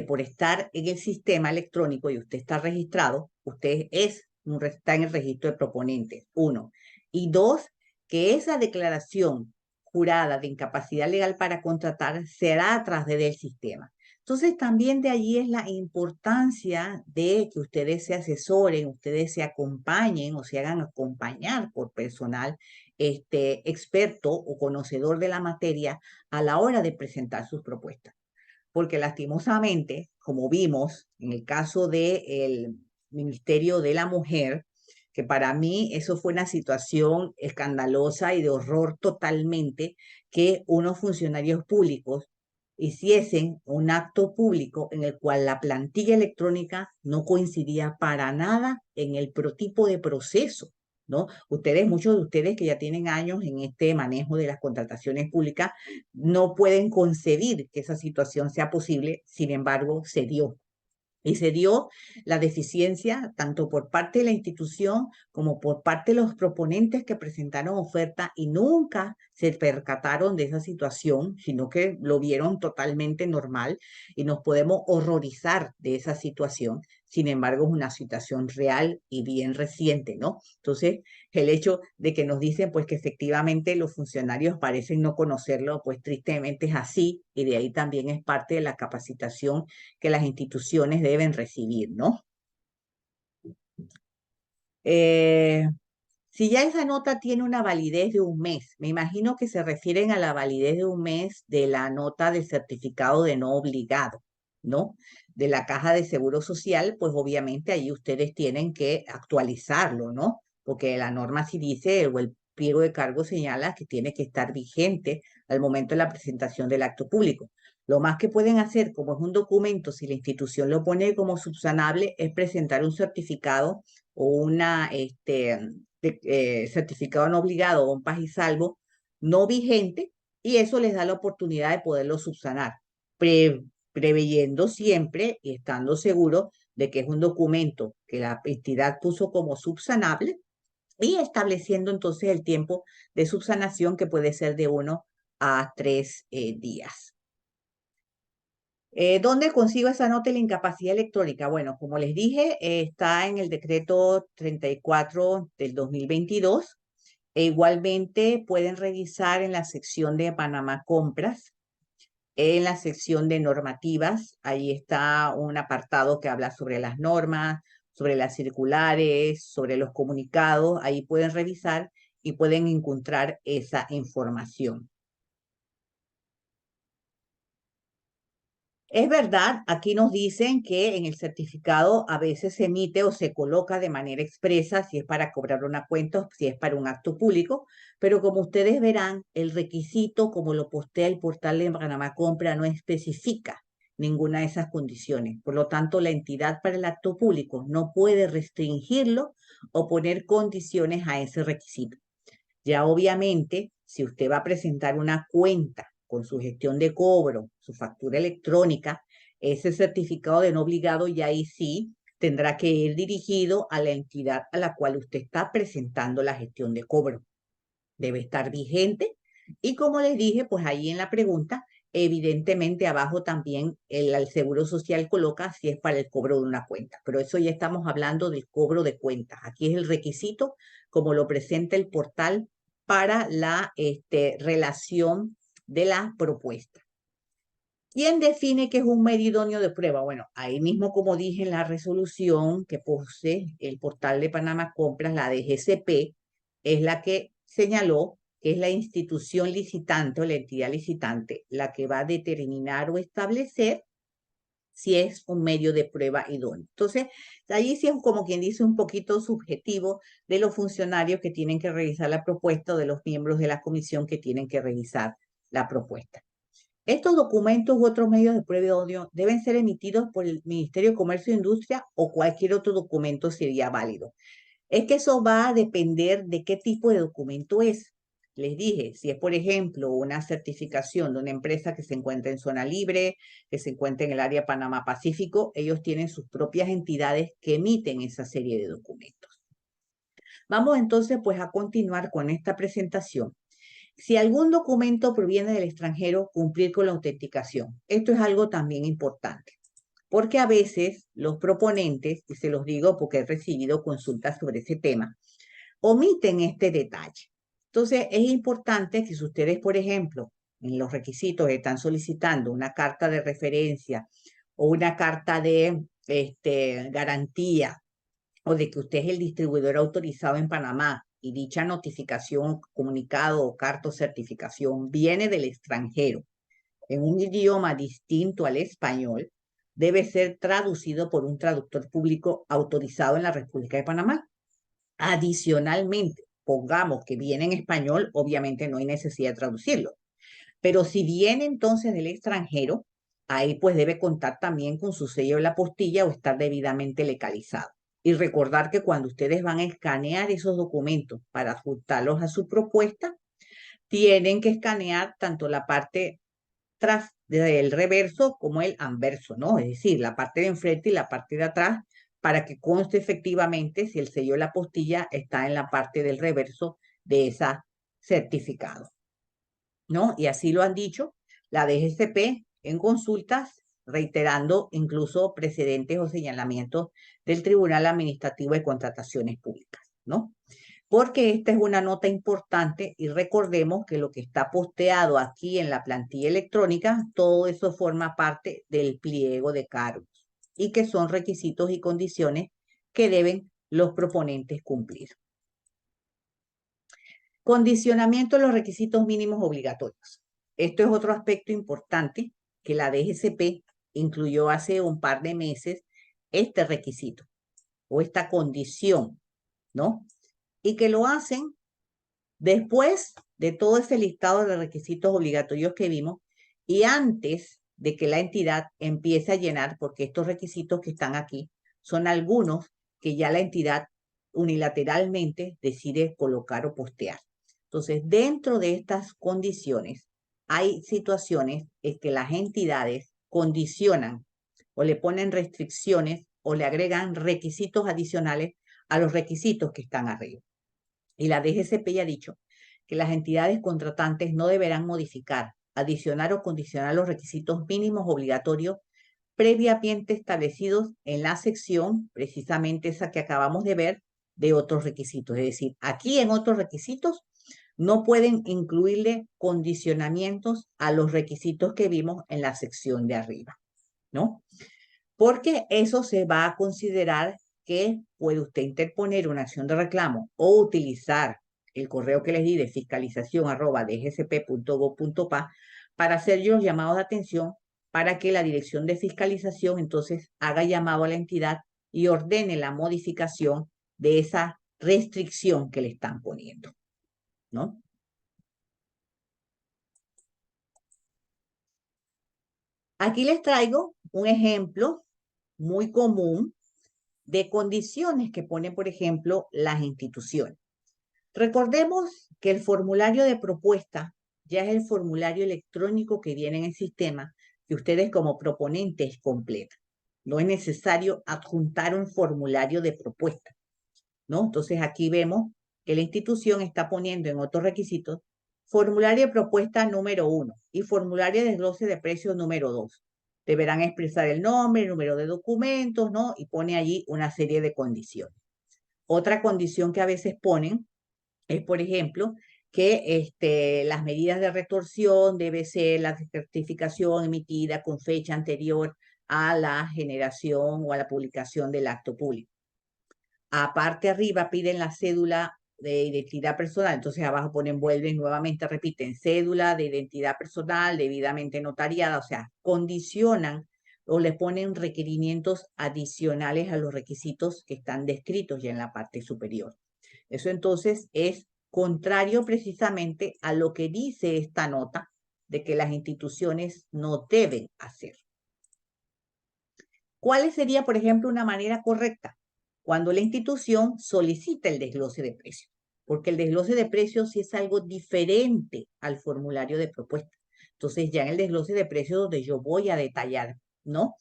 por estar en el sistema electrónico y usted está registrado, usted está en el registro de proponentes, uno. Y dos, que esa declaración jurada de incapacidad legal para contratar será a través del sistema. Entonces, también de allí es la importancia de que ustedes se asesoren, ustedes se acompañen o se hagan acompañar por personal experto o conocedor de la materia a la hora de presentar sus propuestas, porque lastimosamente, como vimos en el caso del Ministerio de la Mujer, que para mí eso fue una situación escandalosa y de horror totalmente, que unos funcionarios públicos hiciesen un acto público en el cual la plantilla electrónica no coincidía para nada en el tipo de proceso, ¿no? Muchos de ustedes que ya tienen años en este manejo de las contrataciones públicas, no pueden concebir que esa situación sea posible, sin embargo, se dio. Y se dio la deficiencia tanto por parte de la institución como por parte de los proponentes que presentaron oferta y nunca se percataron de esa situación, sino que lo vieron totalmente normal y nos podemos horrorizar de esa situación. Sin embargo, es una situación real y bien reciente, ¿no? Entonces, el hecho de que nos dicen pues que efectivamente los funcionarios parecen no conocerlo, pues tristemente es así, y de ahí también es parte de la capacitación que las instituciones deben recibir, ¿no? Eh, si ya esa nota tiene una validez de un mes, me imagino que se refieren a la validez de un mes de la nota del certificado de no obligado, ¿no? De la Caja de Seguro Social, pues obviamente ahí ustedes tienen que actualizarlo, ¿no? Porque la norma sí dice, o el pliego de cargo señala que tiene que estar vigente al momento de la presentación del acto público. Lo más que pueden hacer, como es un documento, si la institución lo pone como subsanable, es presentar un certificado o una certificado no obligado o un paz y salvo no vigente, y eso les da la oportunidad de poderlo subsanar, preveyendo siempre y estando seguro de que es un documento que la entidad puso como subsanable, y estableciendo entonces el tiempo de subsanación, que puede ser de 1 a 3 días. ¿Dónde consigo esa nota de la incapacidad electrónica? Bueno, como les dije, está en el decreto 34 del 2022. E igualmente pueden revisar en la sección de Panamá Compras, en la sección de normativas. Ahí está un apartado que habla sobre las normas, sobre las circulares, sobre los comunicados. Ahí pueden revisar y pueden encontrar esa información. Es verdad, aquí nos dicen que en el certificado a veces se emite o se coloca de manera expresa si es para cobrar una cuenta o si es para un acto público, pero como ustedes verán, el requisito, como lo postea el portal de Panamá Compra, no especifica ninguna de esas condiciones. Por lo tanto, la entidad para el acto público no puede restringirlo o poner condiciones a ese requisito. Ya obviamente, si usted va a presentar una cuenta con su gestión de cobro, su factura electrónica, ese certificado de no obligado ya ahí sí tendrá que ir dirigido a la entidad a la cual usted está presentando la gestión de cobro. Debe estar vigente, y como les dije, pues ahí en la pregunta, evidentemente abajo también el Seguro Social coloca si es para el cobro de una cuenta, pero eso ya estamos hablando del cobro de cuentas. Aquí es el requisito como lo presenta el portal para la relación de la propuesta. ¿Quién define qué es un medio idóneo de prueba? Bueno, ahí mismo, como dije en la resolución que puse el portal de Panamá Compras, la DGCP, es la que señaló que es la institución licitante o la entidad licitante la que va a determinar o establecer si es un medio de prueba idóneo. Entonces, allí sí es como quien dice un poquito subjetivo de los funcionarios que tienen que revisar la propuesta o de los miembros de la comisión que tienen que revisar la propuesta. Estos documentos u otros medios de prueba idóneo deben ser emitidos por el Ministerio de Comercio e Industria o cualquier otro documento sería válido. Es que eso va a depender de qué tipo de documento es. Les dije, si es, por ejemplo, una certificación de una empresa que se encuentra en zona libre, que se encuentra en el área Panamá-Pacífico, ellos tienen sus propias entidades que emiten esa serie de documentos. Vamos entonces pues a continuar con esta presentación. Si algún documento proviene del extranjero, cumplir con la autenticación. Esto es algo también importante, porque a veces los proponentes, y se los digo porque he recibido consultas sobre ese tema, omiten este detalle. Entonces, es importante que si ustedes, por ejemplo, en los requisitos están solicitando una carta de referencia o una carta de garantía o de que usted es el distribuidor autorizado en Panamá y dicha notificación, comunicado o carta o certificación viene del extranjero en un idioma distinto al español, debe ser traducido por un traductor público autorizado en la República de Panamá. Adicionalmente, pongamos que viene en español, obviamente no hay necesidad de traducirlo. Pero si viene entonces del extranjero, ahí pues debe contar también con su sello de la postilla o estar debidamente legalizado. Y recordar que cuando ustedes van a escanear esos documentos para ajustarlos a su propuesta, tienen que escanear tanto la parte tras del reverso como el anverso, ¿no? Es decir, la parte de enfrente y la parte de atrás, para que conste efectivamente si el sello de la postilla está en la parte del reverso de ese certificado, ¿no? Y así lo han dicho la DGCP en consultas, reiterando incluso precedentes o señalamientos del Tribunal Administrativo de Contrataciones Públicas, ¿no? Porque esta es una nota importante y recordemos que lo que está posteado aquí en la plantilla electrónica, todo eso forma parte del pliego de cargos y que son requisitos y condiciones que deben los proponentes cumplir. Condicionamiento de los requisitos mínimos obligatorios. Esto es otro aspecto importante que la DGCP incluyó hace un par de meses este requisito o esta condición, ¿no? Y que lo hacen después de todo ese listado de requisitos obligatorios que vimos y antes de que la entidad empiece a llenar, porque estos requisitos que están aquí son algunos que ya la entidad unilateralmente decide colocar o postear. Entonces, dentro de estas condiciones, hay situaciones en que las entidades condicionan o le ponen restricciones o le agregan requisitos adicionales a los requisitos que están arriba. Y la DGCP ya ha dicho que las entidades contratantes no deberán modificar, adicionar o condicionar los requisitos mínimos obligatorios previamente establecidos en la sección, precisamente esa que acabamos de ver, de otros requisitos. Es decir, aquí en otros requisitos no pueden incluirle condicionamientos a los requisitos que vimos en la sección de arriba, ¿no? Porque eso se va a considerar que puede usted interponer una acción de reclamo o utilizar el correo que les di de fiscalización@dgsp.gov.pa para hacer los llamados de atención para que la dirección de fiscalización entonces haga llamado a la entidad y ordene la modificación de esa restricción que le están poniendo, ¿no? Aquí les traigo un ejemplo muy común de condiciones que ponen, por ejemplo, las instituciones. Recordemos que el formulario de propuesta ya es el formulario electrónico que viene en el sistema que ustedes como proponentes completan. No es necesario adjuntar un formulario de propuesta, ¿no? Entonces aquí vemos que la institución está poniendo en otros requisitos formulario de propuesta número 1 y formulario de desglose de precios número 2. Deberán expresar el nombre, el número de documentos, ¿no? Y pone allí una serie de condiciones. Otra condición que a veces ponen es, por ejemplo, que las medidas de retorsión debe ser la certificación emitida con fecha anterior a la generación o a la publicación del acto público. Aparte arriba piden la cédula de identidad personal, entonces abajo ponen, vuelven nuevamente, repiten, cédula de identidad personal debidamente notariada, o sea, condicionan o le ponen requerimientos adicionales a los requisitos que están descritos ya en la parte superior. Eso entonces es contrario precisamente a lo que dice esta nota de que las instituciones no deben hacer. ¿Cuál sería, por ejemplo, una manera correcta? Cuando la institución solicita el desglose de precios, porque el desglose de precios sí es algo diferente al formulario de propuesta. Entonces, ya en el desglose de precios donde yo voy a detallar, ¿no?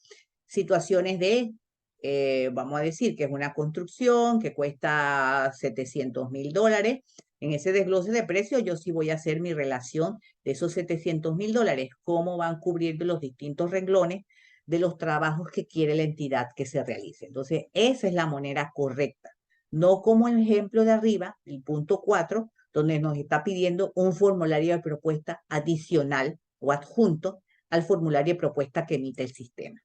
Situaciones de, vamos a decir que es una construcción que cuesta $700,000. En ese desglose de precios yo sí voy a hacer mi relación de esos $700,000, cómo van a cubrir los distintos renglones de los trabajos que quiere la entidad que se realice. Entonces, esa es la manera correcta. No como el ejemplo de arriba, el punto 4, donde nos está pidiendo un formulario de propuesta adicional o adjunto al formulario de propuesta que emite el sistema.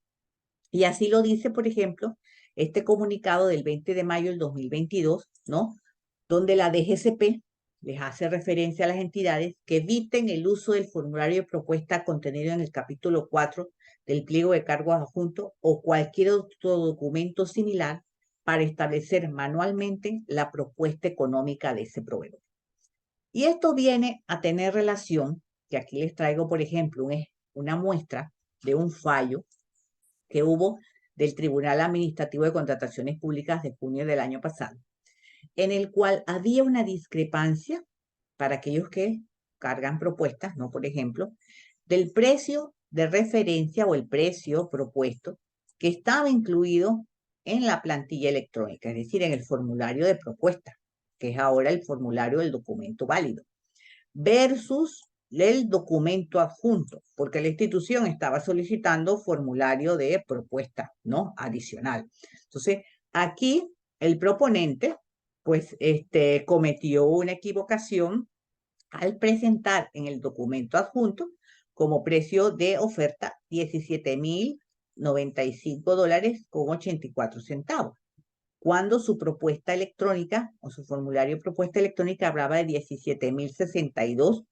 Y así lo dice, por ejemplo, este comunicado del 20 de mayo del 2022, ¿no? Donde la DGCP les hace referencia a las entidades que eviten el uso del formulario de propuesta contenido en el capítulo 4 del pliego de cargos adjunto o cualquier otro documento similar para establecer manualmente la propuesta económica de ese proveedor. Y esto viene a tener relación, que aquí les traigo, por ejemplo, una muestra de un fallo que hubo del Tribunal Administrativo de Contrataciones Públicas de junio del año pasado, en el cual había una discrepancia para aquellos que cargan propuestas, ¿no? Por ejemplo, del precio de referencia o el precio propuesto que estaba incluido en la plantilla electrónica, es decir, en el formulario de propuesta, que es ahora el formulario del documento válido, versus el documento adjunto, porque la institución estaba solicitando formulario de propuesta, ¿no? Adicional. Entonces, aquí el proponente, pues, cometió una equivocación al presentar en el documento adjunto como precio de oferta $17,095,84, cuando su propuesta electrónica o su formulario de propuesta electrónica hablaba de 17,062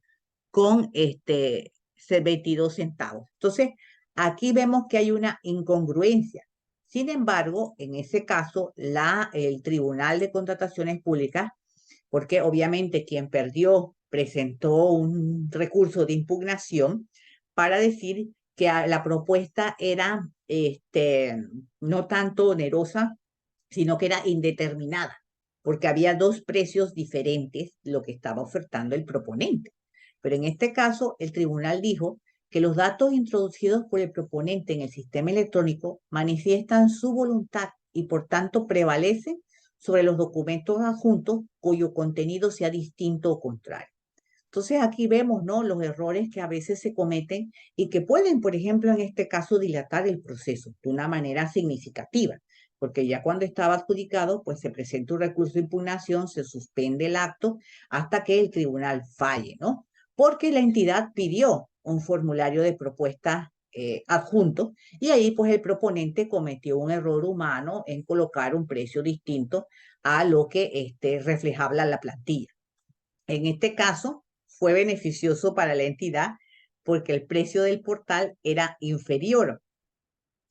con 22 centavos. Entonces, aquí vemos que hay una incongruencia. Sin embargo, en ese caso, el Tribunal de Contrataciones Públicas, porque obviamente quien perdió presentó un recurso de impugnación para decir que la propuesta era no tanto onerosa, sino que era indeterminada, porque había dos precios diferentes lo que estaba ofertando el proponente. Pero en este caso, el tribunal dijo que los datos introducidos por el proponente en el sistema electrónico manifiestan su voluntad y por tanto prevalecen sobre los documentos adjuntos cuyo contenido sea distinto o contrario. Entonces aquí vemos, ¿no?, los errores que a veces se cometen y que pueden, por ejemplo, en este caso, dilatar el proceso de una manera significativa, porque ya cuando estaba adjudicado, pues se presenta un recurso de impugnación, se suspende el acto hasta que el tribunal falle, ¿no? Porque la entidad pidió un formulario de propuesta adjunto y ahí pues el proponente cometió un error humano en colocar un precio distinto a lo que reflejaba la plantilla. En este caso, fue beneficioso para la entidad porque el precio del portal era inferior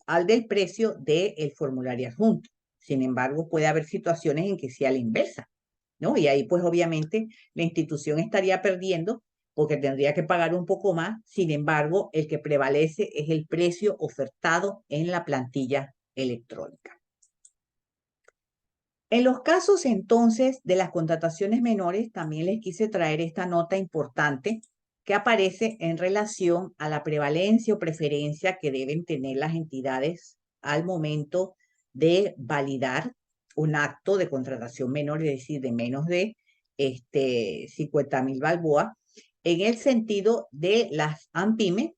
al del precio del formulario adjunto. Sin embargo, puede haber situaciones en que sea la inversa, ¿no? Y ahí, pues, obviamente, la institución estaría perdiendo porque tendría que pagar un poco más. Sin embargo, el que prevalece es el precio ofertado en la plantilla electrónica. En los casos entonces de las contrataciones menores, también les quise traer esta nota importante que aparece en relación a la prevalencia o preferencia que deben tener las entidades al momento de validar un acto de contratación menor, es decir, de menos de 50,000 balboas, en el sentido de las AMPYME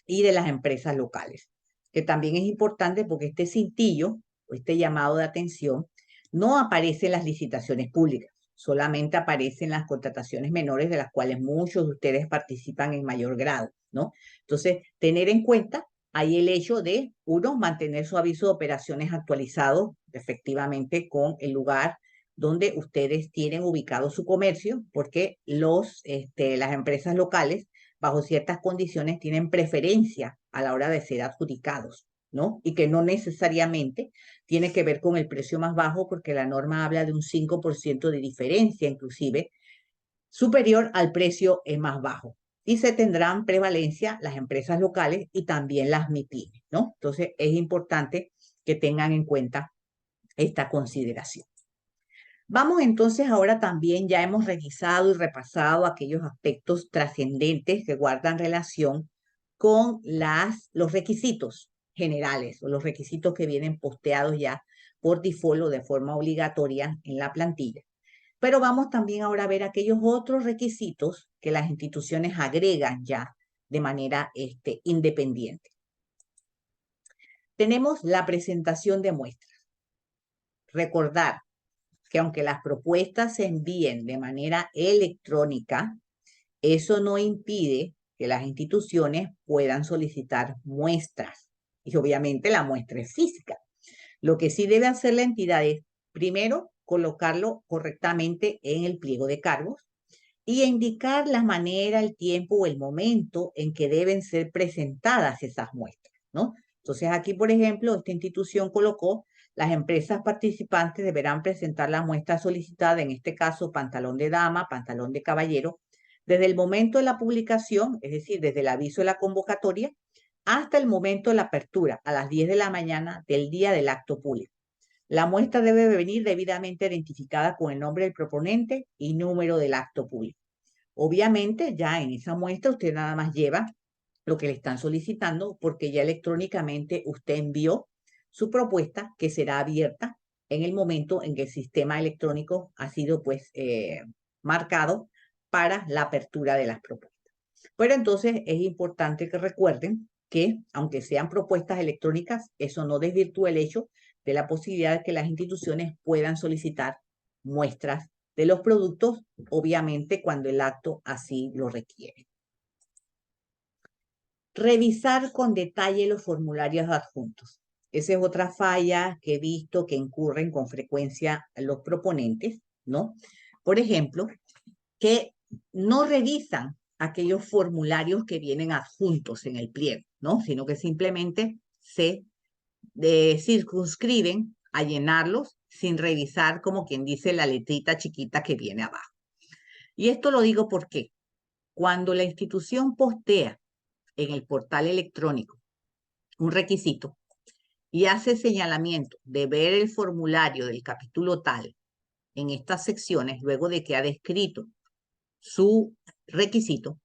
y de las empresas locales, que también es importante porque este cintillo o este llamado de atención no aparece en las licitaciones públicas, solamente aparece en las contrataciones menores de las cuales muchos de ustedes participan en mayor grado, ¿no? Entonces, tener en cuenta ahí el hecho de, uno, mantener su aviso de operaciones actualizado efectivamente con el lugar donde ustedes tienen ubicado su comercio, porque las empresas locales bajo ciertas condiciones tienen preferencia a la hora de ser adjudicados, ¿no? Y que no necesariamente tiene que ver con el precio más bajo, porque la norma habla de un 5% de diferencia, inclusive superior al precio más bajo. y se tendrán prevalencia las empresas locales y también las MIPYMES, ¿no? Entonces, es importante que tengan en cuenta esta consideración. Vamos entonces ahora también, ya hemos revisado y repasado aquellos aspectos trascendentes que guardan relación con los requisitos generales o los requisitos que vienen posteados ya por default o de forma obligatoria en la plantilla. Pero vamos también ahora a ver aquellos otros requisitos que las instituciones agregan ya de manera independiente. Tenemos la presentación de muestras. Recordar que aunque las propuestas se envíen de manera electrónica, eso no impide que las instituciones puedan solicitar muestras. Y obviamente la muestra es física. Lo que sí debe hacer la entidad es, primero, colocarlo correctamente en el pliego de cargos y indicar la manera, el tiempo o el momento en que deben ser presentadas esas muestras, ¿no? Entonces aquí, por ejemplo, esta institución colocó: las empresas participantes deberán presentar la muestra solicitada, en este caso pantalón de dama, pantalón de caballero, desde el momento de la publicación, es decir, desde el aviso de la convocatoria, hasta el momento de la apertura, a las 10 de la mañana del día del acto público. La muestra debe venir debidamente identificada con el nombre del proponente y número del acto público. Obviamente, ya en esa muestra usted nada más lleva lo que le están solicitando, porque ya electrónicamente usted envió su propuesta, que será abierta en el momento en que el sistema electrónico ha sido pues marcado para la apertura de las propuestas. Pero entonces es importante que recuerden que, aunque sean propuestas electrónicas, eso no desvirtúa el hecho de la posibilidad de que las instituciones puedan solicitar muestras de los productos, obviamente cuando el acto así lo requiere. Revisar con detalle los formularios adjuntos. Esa es otra falla que he visto que incurren con frecuencia los proponentes, ¿no? Por ejemplo, que no revisan aquellos formularios que vienen adjuntos en el pliego, ¿no? Sino que simplemente se circunscriben a llenarlos sin revisar, como quien dice, la letrita chiquita que viene abajo. Y esto lo digo porque cuando la institución postea en el portal electrónico un requisito y hace señalamiento de ver el formulario del capítulo tal en estas secciones, luego de que ha descrito su requisito,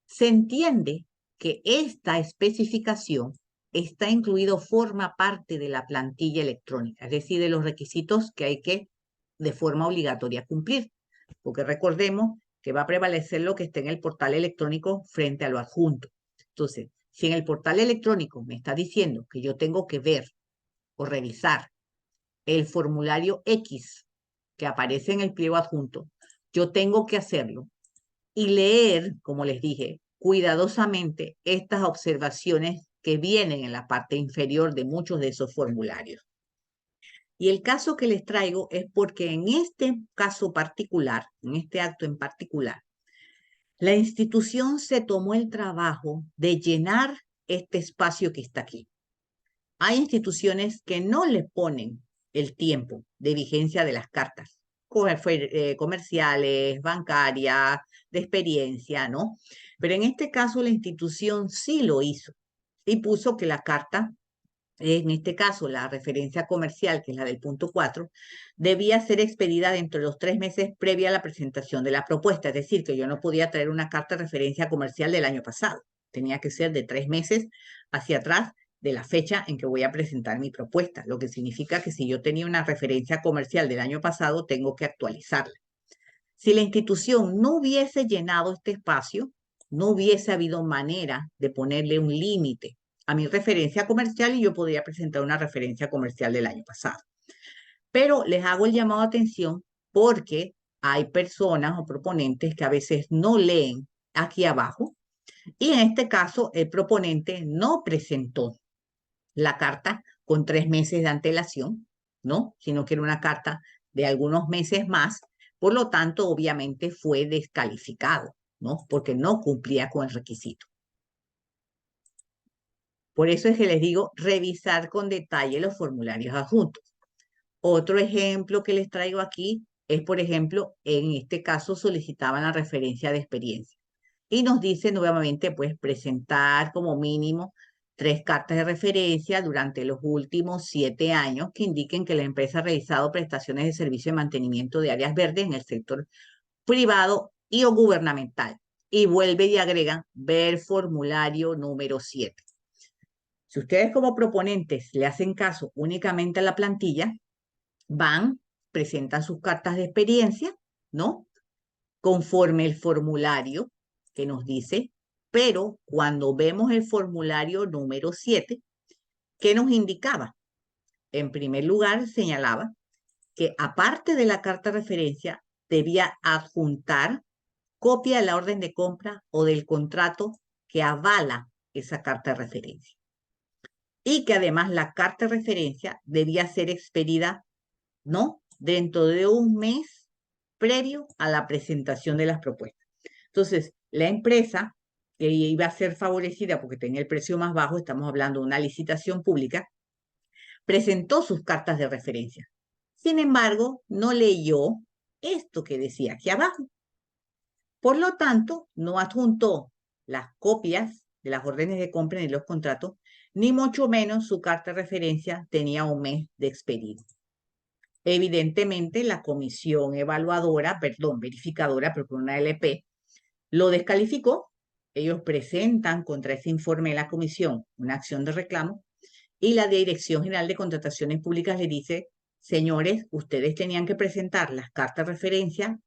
se entiende que esta especificación está incluido, forma parte de la plantilla electrónica, es decir, de los requisitos que hay que de forma obligatoria cumplir, porque recordemos que va a prevalecer lo que esté en el portal electrónico frente a lo adjunto. Entonces, si en el portal electrónico me está diciendo que yo tengo que ver o revisar el formulario X que aparece en el pliego adjunto, yo tengo que hacerlo y leer, como les dije, cuidadosamente estas observaciones que vienen en la parte inferior de muchos de esos formularios. Y el caso que les traigo es porque en este caso particular, en este acto en particular, la institución se tomó el trabajo de llenar este espacio que está aquí. Hay instituciones que no le ponen el tiempo de vigencia de las cartas comerciales, bancarias, de experiencia, ¿no? Pero en este caso la institución sí lo hizo y puso que la carta, en este caso la referencia comercial, que es la del punto 4, debía ser expedida dentro de los 3 meses previa a la presentación de la propuesta. Es decir, que yo no podía traer una carta de referencia comercial del año pasado. Tenía que ser de 3 meses hacia atrás de la fecha en que voy a presentar mi propuesta, lo que significa que si yo tenía una referencia comercial del año pasado, tengo que actualizarla. Si la institución no hubiese llenado este espacio, no hubiese habido manera de ponerle un límite a mi referencia comercial y yo podría presentar una referencia comercial del año pasado. Pero les hago el llamado a atención porque hay personas o proponentes que a veces no leen aquí abajo y en este caso el proponente no presentó la carta con 3 meses de antelación, ¿no? Sino que era una carta de algunos meses más, por lo tanto, obviamente fue descalificado, ¿no? Porque no cumplía con el requisito. Por eso es que les digo, revisar con detalle los formularios adjuntos. Otro ejemplo que les traigo aquí es, por ejemplo, en este caso solicitaban la referencia de experiencia. y nos dice nuevamente, pues, presentar como mínimo 3 cartas de referencia durante los últimos 7 años que indiquen que la empresa ha realizado prestaciones de servicio de mantenimiento de áreas verdes en el sector privado y o gubernamental. Y vuelve y agregan ver formulario número 7. Si ustedes como proponentes le hacen caso únicamente a la plantilla, van, presentan sus cartas de experiencia, ¿no? Conforme el formulario que nos dice, pero cuando vemos el formulario número 7, ¿qué nos indicaba? En primer lugar, señalaba que aparte de la carta de referencia, debía adjuntar copia de la orden de compra o del contrato que avala esa carta de referencia. Y que además la carta de referencia debía ser expedida, ¿no?, dentro de un mes previo a la presentación de las propuestas. Entonces, la empresa que iba a ser favorecida porque tenía el precio más bajo, estamos hablando de una licitación pública, presentó sus cartas de referencia. Sin embargo, no leyó esto que decía aquí abajo. Por lo tanto, no adjuntó las copias de las órdenes de compra ni los contratos, ni mucho menos su carta de referencia tenía un mes de expedido. Evidentemente, la comisión verificadora, pero con una LP, lo descalificó. Ellos presentan contra ese informe de la comisión una acción de reclamo y la Dirección General de Contrataciones Públicas le dice, señores, ustedes tenían que presentar las cartas de referencia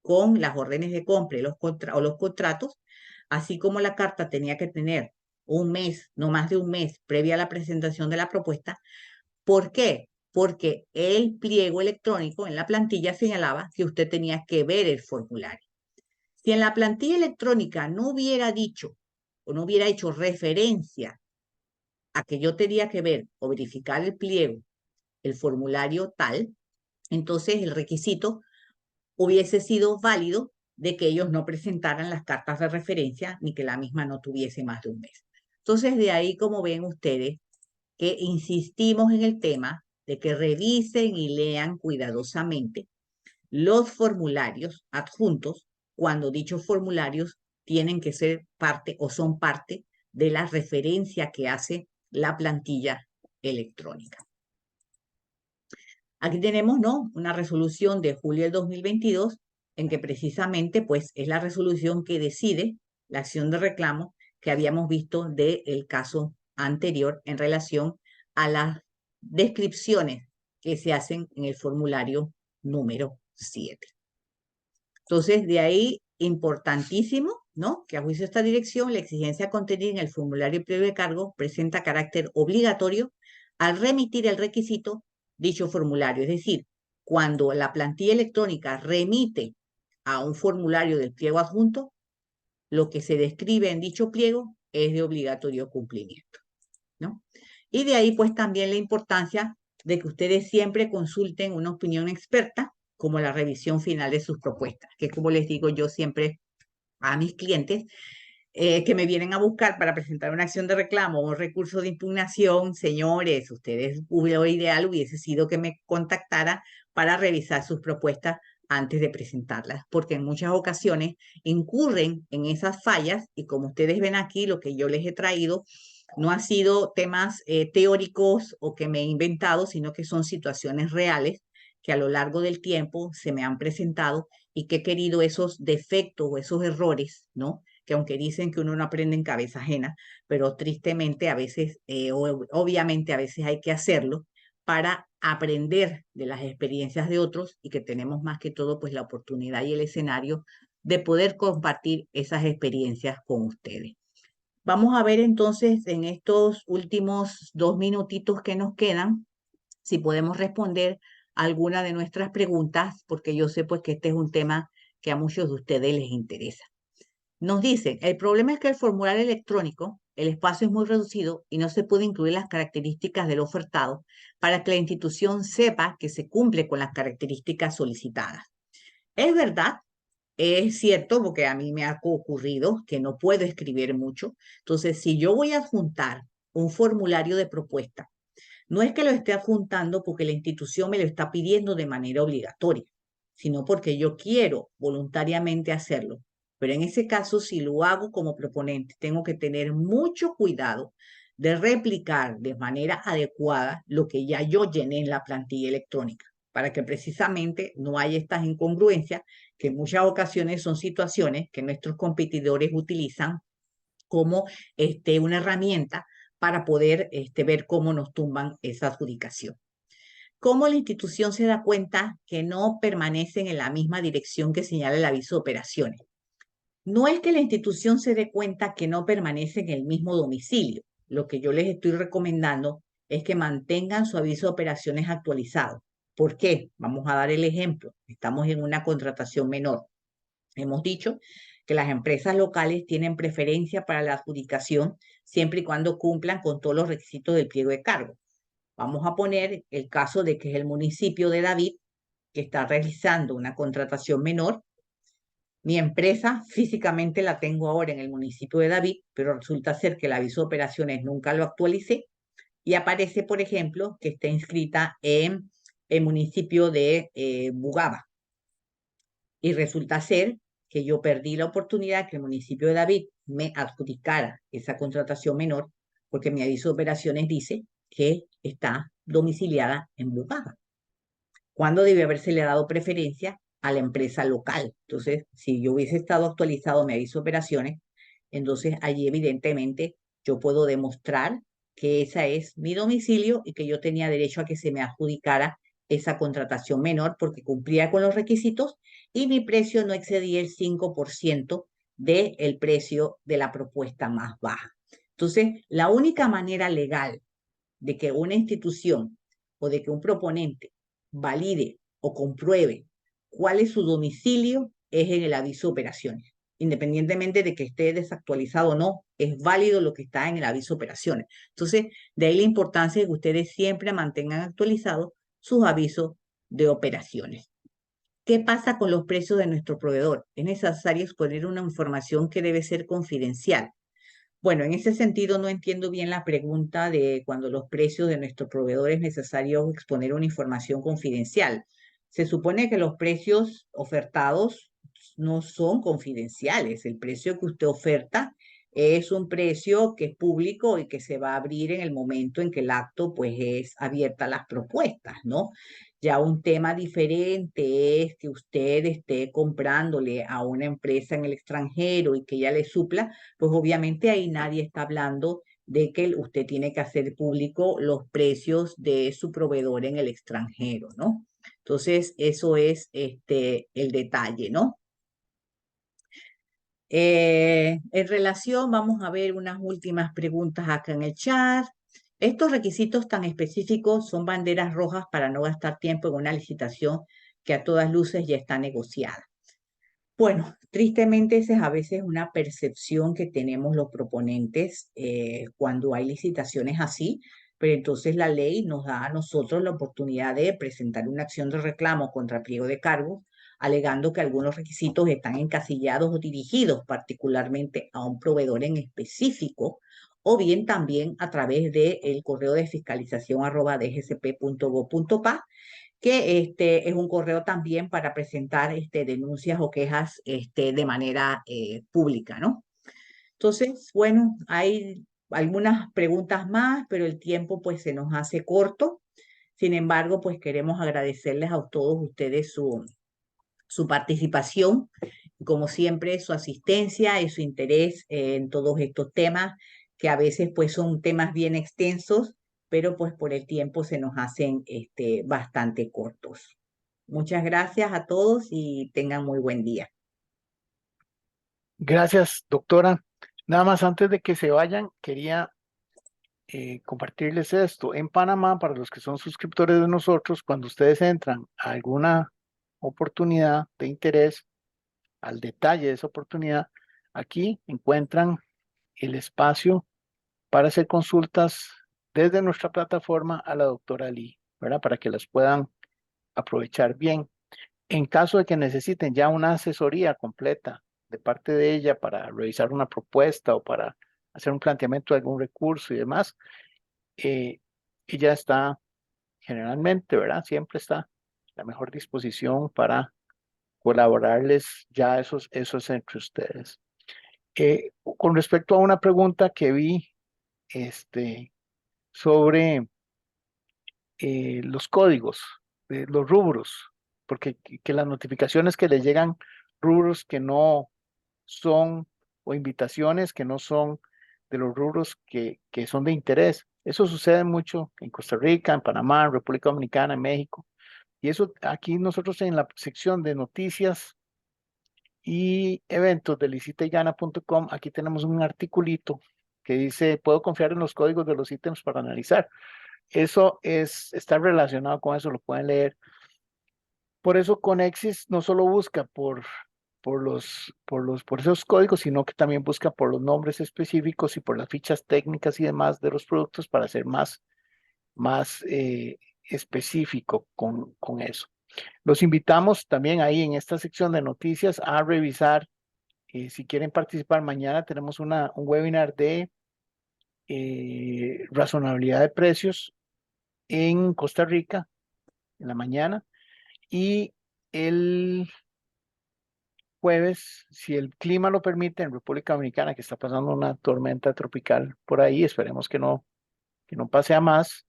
con las órdenes de compra y los contratos, así como la carta tenía que tener un mes, no más de un mes, previa a la presentación de la propuesta. ¿Por qué? Porque el pliego electrónico en la plantilla señalaba que usted tenía que ver el formulario. Si en la plantilla electrónica no hubiera dicho o no hubiera hecho referencia a que yo tenía que ver o verificar el pliego, el formulario tal, entonces el requisito hubiese sido válido de que ellos no presentaran las cartas de referencia ni que la misma no tuviese más de un mes. Entonces, de ahí, como ven ustedes, que insistimos en el tema de que revisen y lean cuidadosamente los formularios adjuntos cuando dichos formularios tienen que ser parte o son parte de la referencia que hace la plantilla electrónica. Aquí tenemos, ¿no?, una resolución de julio del 2022 en que precisamente pues es la resolución que decide la acción de reclamo que habíamos visto del caso anterior en relación a las descripciones que se hacen en el formulario número 7. Entonces, de ahí, importantísimo, ¿no?, que a juicio de esta dirección, la exigencia contenida en el formulario previo de cargo presenta carácter obligatorio al remitir el requisito dicho formulario. Es decir, cuando la plantilla electrónica remite a un formulario del pliego adjunto, lo que se describe en dicho pliego es de obligatorio cumplimiento, ¿no? Y de ahí, pues, también la importancia de que ustedes siempre consulten una opinión experta como la revisión final de sus propuestas, que como les digo yo siempre a mis clientes que me vienen a buscar para presentar una acción de reclamo o un recurso de impugnación, señores, ustedes, lo ideal hubiese sido que me contactara para revisar sus propuestas antes de presentarlas, porque en muchas ocasiones incurren en esas fallas y como ustedes ven aquí, lo que yo les he traído no ha sido temas teóricos o que me he inventado, sino que son situaciones reales que a lo largo del tiempo se me han presentado y que he querido esos defectos o esos errores, ¿no?, que aunque dicen que uno no aprende en cabeza ajena, pero tristemente a veces, obviamente a veces hay que hacerlo para aprender de las experiencias de otros y que tenemos más que todo pues la oportunidad y el escenario de poder compartir esas experiencias con ustedes. Vamos a ver entonces en estos últimos 2 minutitos que nos quedan, si podemos responder alguna de nuestras preguntas, porque yo sé pues que este es un tema que a muchos de ustedes les interesa. Nos dicen, el problema es que el formulario electrónico, el espacio es muy reducido y no se puede incluir las características del ofertado para que la institución sepa que se cumple con las características solicitadas. Es verdad, es cierto, porque a mí me ha ocurrido que no puedo escribir mucho. Entonces, si yo voy a adjuntar un formulario de propuesta, no es que lo esté adjuntando porque la institución me lo está pidiendo de manera obligatoria, sino porque yo quiero voluntariamente hacerlo. Pero en ese caso, si lo hago como proponente, tengo que tener mucho cuidado de replicar de manera adecuada lo que ya yo llené en la plantilla electrónica, para que precisamente no haya estas incongruencias, que en muchas ocasiones son situaciones que nuestros competidores utilizan como una herramienta para poder ver cómo nos tumban esa adjudicación. ¿Cómo la institución se da cuenta que no permanecen en la misma dirección que señala el aviso de operaciones? No es que la institución se dé cuenta que no permanece en el mismo domicilio. Lo que yo les estoy recomendando es que mantengan su aviso de operaciones actualizado. ¿Por qué? Vamos a dar el ejemplo. Estamos en una contratación menor. Hemos dicho que las empresas locales tienen preferencia para la adjudicación siempre y cuando cumplan con todos los requisitos del pliego de cargo. Vamos a poner el caso de que es el municipio de David que está realizando una contratación menor. Mi empresa físicamente la tengo ahora en el municipio de David, pero resulta ser que el aviso de operaciones nunca lo actualicé y aparece, por ejemplo, que está inscrita en el municipio de Bugaba. Y resulta ser que yo perdí la oportunidad que el municipio de David me adjudicara esa contratación menor porque mi aviso de operaciones dice que está domiciliada en Bugaba, cuando debe habérsele dado preferencia a la empresa local. Entonces, si yo hubiese estado actualizado mi aviso de operaciones, entonces allí evidentemente yo puedo demostrar que ese es mi domicilio y que yo tenía derecho a que se me adjudicara esa contratación menor porque cumplía con los requisitos y mi precio no excedía el 5% del precio de la propuesta más baja. Entonces, la única manera legal de que una institución o de que un proponente valide o compruebe cuál es su domicilio es en el aviso de operaciones. Independientemente de que esté desactualizado o no, es válido lo que está en el aviso de operaciones. Entonces, de ahí la importancia de que ustedes siempre mantengan actualizados sus avisos de operaciones. ¿Qué pasa con los precios de nuestro proveedor? Es necesario exponer una información que debe ser confidencial. Bueno, en ese sentido no entiendo bien la pregunta de cuando los precios de nuestro proveedor es necesario exponer una información confidencial. Se supone que los precios ofertados no son confidenciales. El precio que usted oferta es un precio que es público y que se va a abrir en el momento en que el acto pues es abierta a las propuestas, ¿no? Ya un tema diferente es que usted esté comprándole a una empresa en el extranjero y que ella le supla, pues obviamente ahí nadie está hablando de que usted tiene que hacer público los precios de su proveedor en el extranjero, ¿no? Entonces, eso es el detalle, ¿no? En relación, vamos a ver unas últimas preguntas acá en el chat. Estos requisitos tan específicos son banderas rojas para no gastar tiempo en una licitación que a todas luces ya está negociada. Bueno, tristemente esa es a veces una percepción que tenemos los proponentes cuando hay licitaciones así, pero entonces la ley nos da a nosotros la oportunidad de presentar una acción de reclamo contra pliego de cargos, alegando que algunos requisitos están encasillados o dirigidos particularmente a un proveedor en específico, o bien también a través del correo de fiscalización @dgsp.gov.pa, que es un correo también para presentar denuncias o quejas de manera pública, ¿no? Entonces, bueno, hay algunas preguntas más, pero el tiempo pues se nos hace corto. Sin embargo, pues queremos agradecerles a todos ustedes su participación, como siempre, su asistencia y su interés en todos estos temas, que a veces pues son temas bien extensos, pero pues por el tiempo se nos hacen bastante cortos. Muchas gracias a todos y tengan muy buen día. Gracias, doctora. Nada más antes de que se vayan, quería compartirles esto. En Panamá, para los que son suscriptores de nosotros, cuando ustedes entran a alguna oportunidad de interés, al detalle de esa oportunidad, aquí encuentran el espacio para hacer consultas desde nuestra plataforma a la doctora Lee, ¿verdad? Para que las puedan aprovechar bien. En caso de que necesiten ya una asesoría completa de parte de ella para revisar una propuesta o para hacer un planteamiento de algún recurso y demás, eh, ella está generalmente, ¿verdad? Siempre está a la mejor disposición para colaborarles ya esos entre ustedes. Con respecto a una pregunta que vi sobre los códigos, los rubros, porque que las notificaciones que le llegan, rubros que no son, o invitaciones que no son de los rubros que son de interés. Eso sucede mucho en Costa Rica, en Panamá, en República Dominicana, en México. Y eso aquí nosotros en la sección de noticias y eventos de licitaygana.com, aquí tenemos un articulito que dice, puedo confiar en los códigos de los ítems para analizar. Eso está relacionado con eso, lo pueden leer. Por eso Conexis no solo busca por esos códigos, sino que también busca por los nombres específicos y por las fichas técnicas y demás de los productos para ser más específico con eso. Los invitamos también ahí en esta sección de noticias a revisar. Si quieren participar, mañana tenemos un webinar de razonabilidad de precios en Costa Rica en la mañana. Y el jueves, si el clima lo permite, en República Dominicana, que está pasando una tormenta tropical por ahí, esperemos que no pase a más.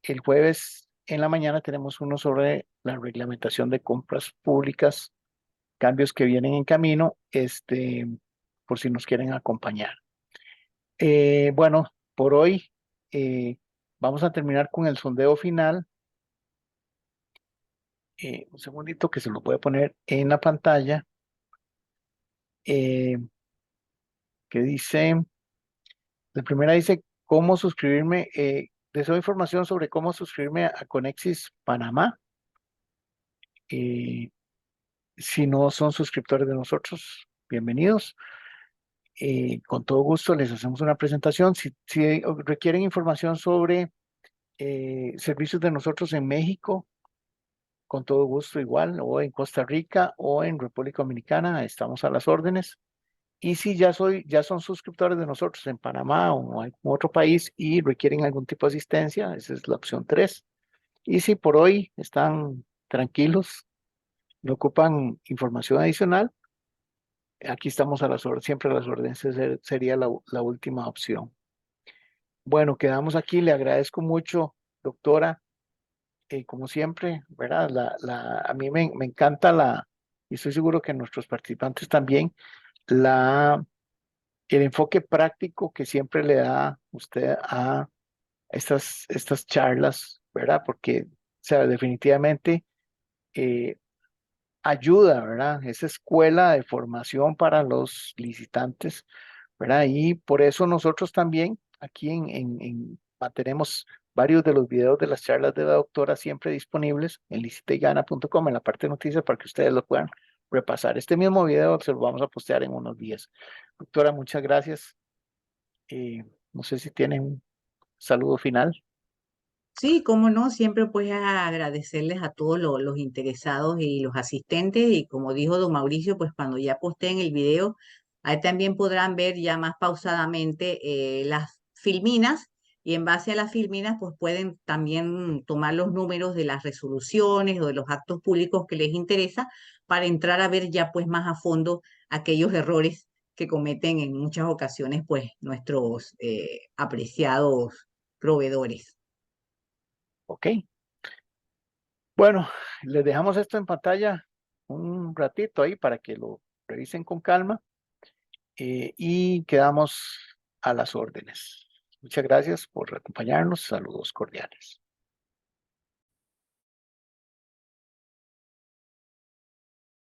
El jueves en la mañana tenemos uno sobre la reglamentación de compras públicas, cambios que vienen en camino, por si nos quieren acompañar. Bueno, por hoy vamos a terminar con el sondeo final. Un segundito que se lo voy a poner en la pantalla. Que dice, la primera dice, ¿cómo suscribirme? Deseo información sobre cómo suscribirme a Conexis Panamá. Eh, si no son suscriptores de nosotros, bienvenidos. Con todo gusto les hacemos una presentación. Si requieren información sobre servicios de nosotros en México, con todo gusto igual, o en Costa Rica o en República Dominicana, estamos a las órdenes. Y si ya son suscriptores de nosotros en Panamá o en otro país y requieren algún tipo de asistencia, esa es la opción 3. Y si por hoy están tranquilos, no ocupan información adicional, aquí estamos a las órdenes, siempre a las órdenes, esa sería la última opción. Bueno, quedamos aquí, le agradezco mucho, doctora, como siempre, ¿verdad? A mí me encanta y estoy seguro que nuestros participantes también, el enfoque práctico que siempre le da usted a estas charlas, ¿verdad? Porque, o sea, definitivamente eh, ayuda, ¿verdad? Esa escuela de formación para los licitantes, ¿verdad? Y por eso nosotros también aquí mantenemos varios de los videos de las charlas de la doctora siempre disponibles en licitaygana.com en la parte de noticias para que ustedes lo puedan repasar. Este mismo video se lo vamos a postear en unos días. Doctora, muchas gracias. No sé si tienen un saludo final. Sí, cómo no, siempre pues agradecerles a todos los interesados y los asistentes y como dijo don Mauricio, pues cuando ya posteen el video, ahí también podrán ver ya más pausadamente las filminas y en base a las filminas pues pueden también tomar los números de las resoluciones o de los actos públicos que les interesa para entrar a ver ya pues más a fondo aquellos errores que cometen en muchas ocasiones pues nuestros apreciados proveedores. Ok. Bueno, les dejamos esto en pantalla un ratito ahí para que lo revisen con calma y quedamos a las órdenes. Muchas gracias por acompañarnos. Saludos cordiales.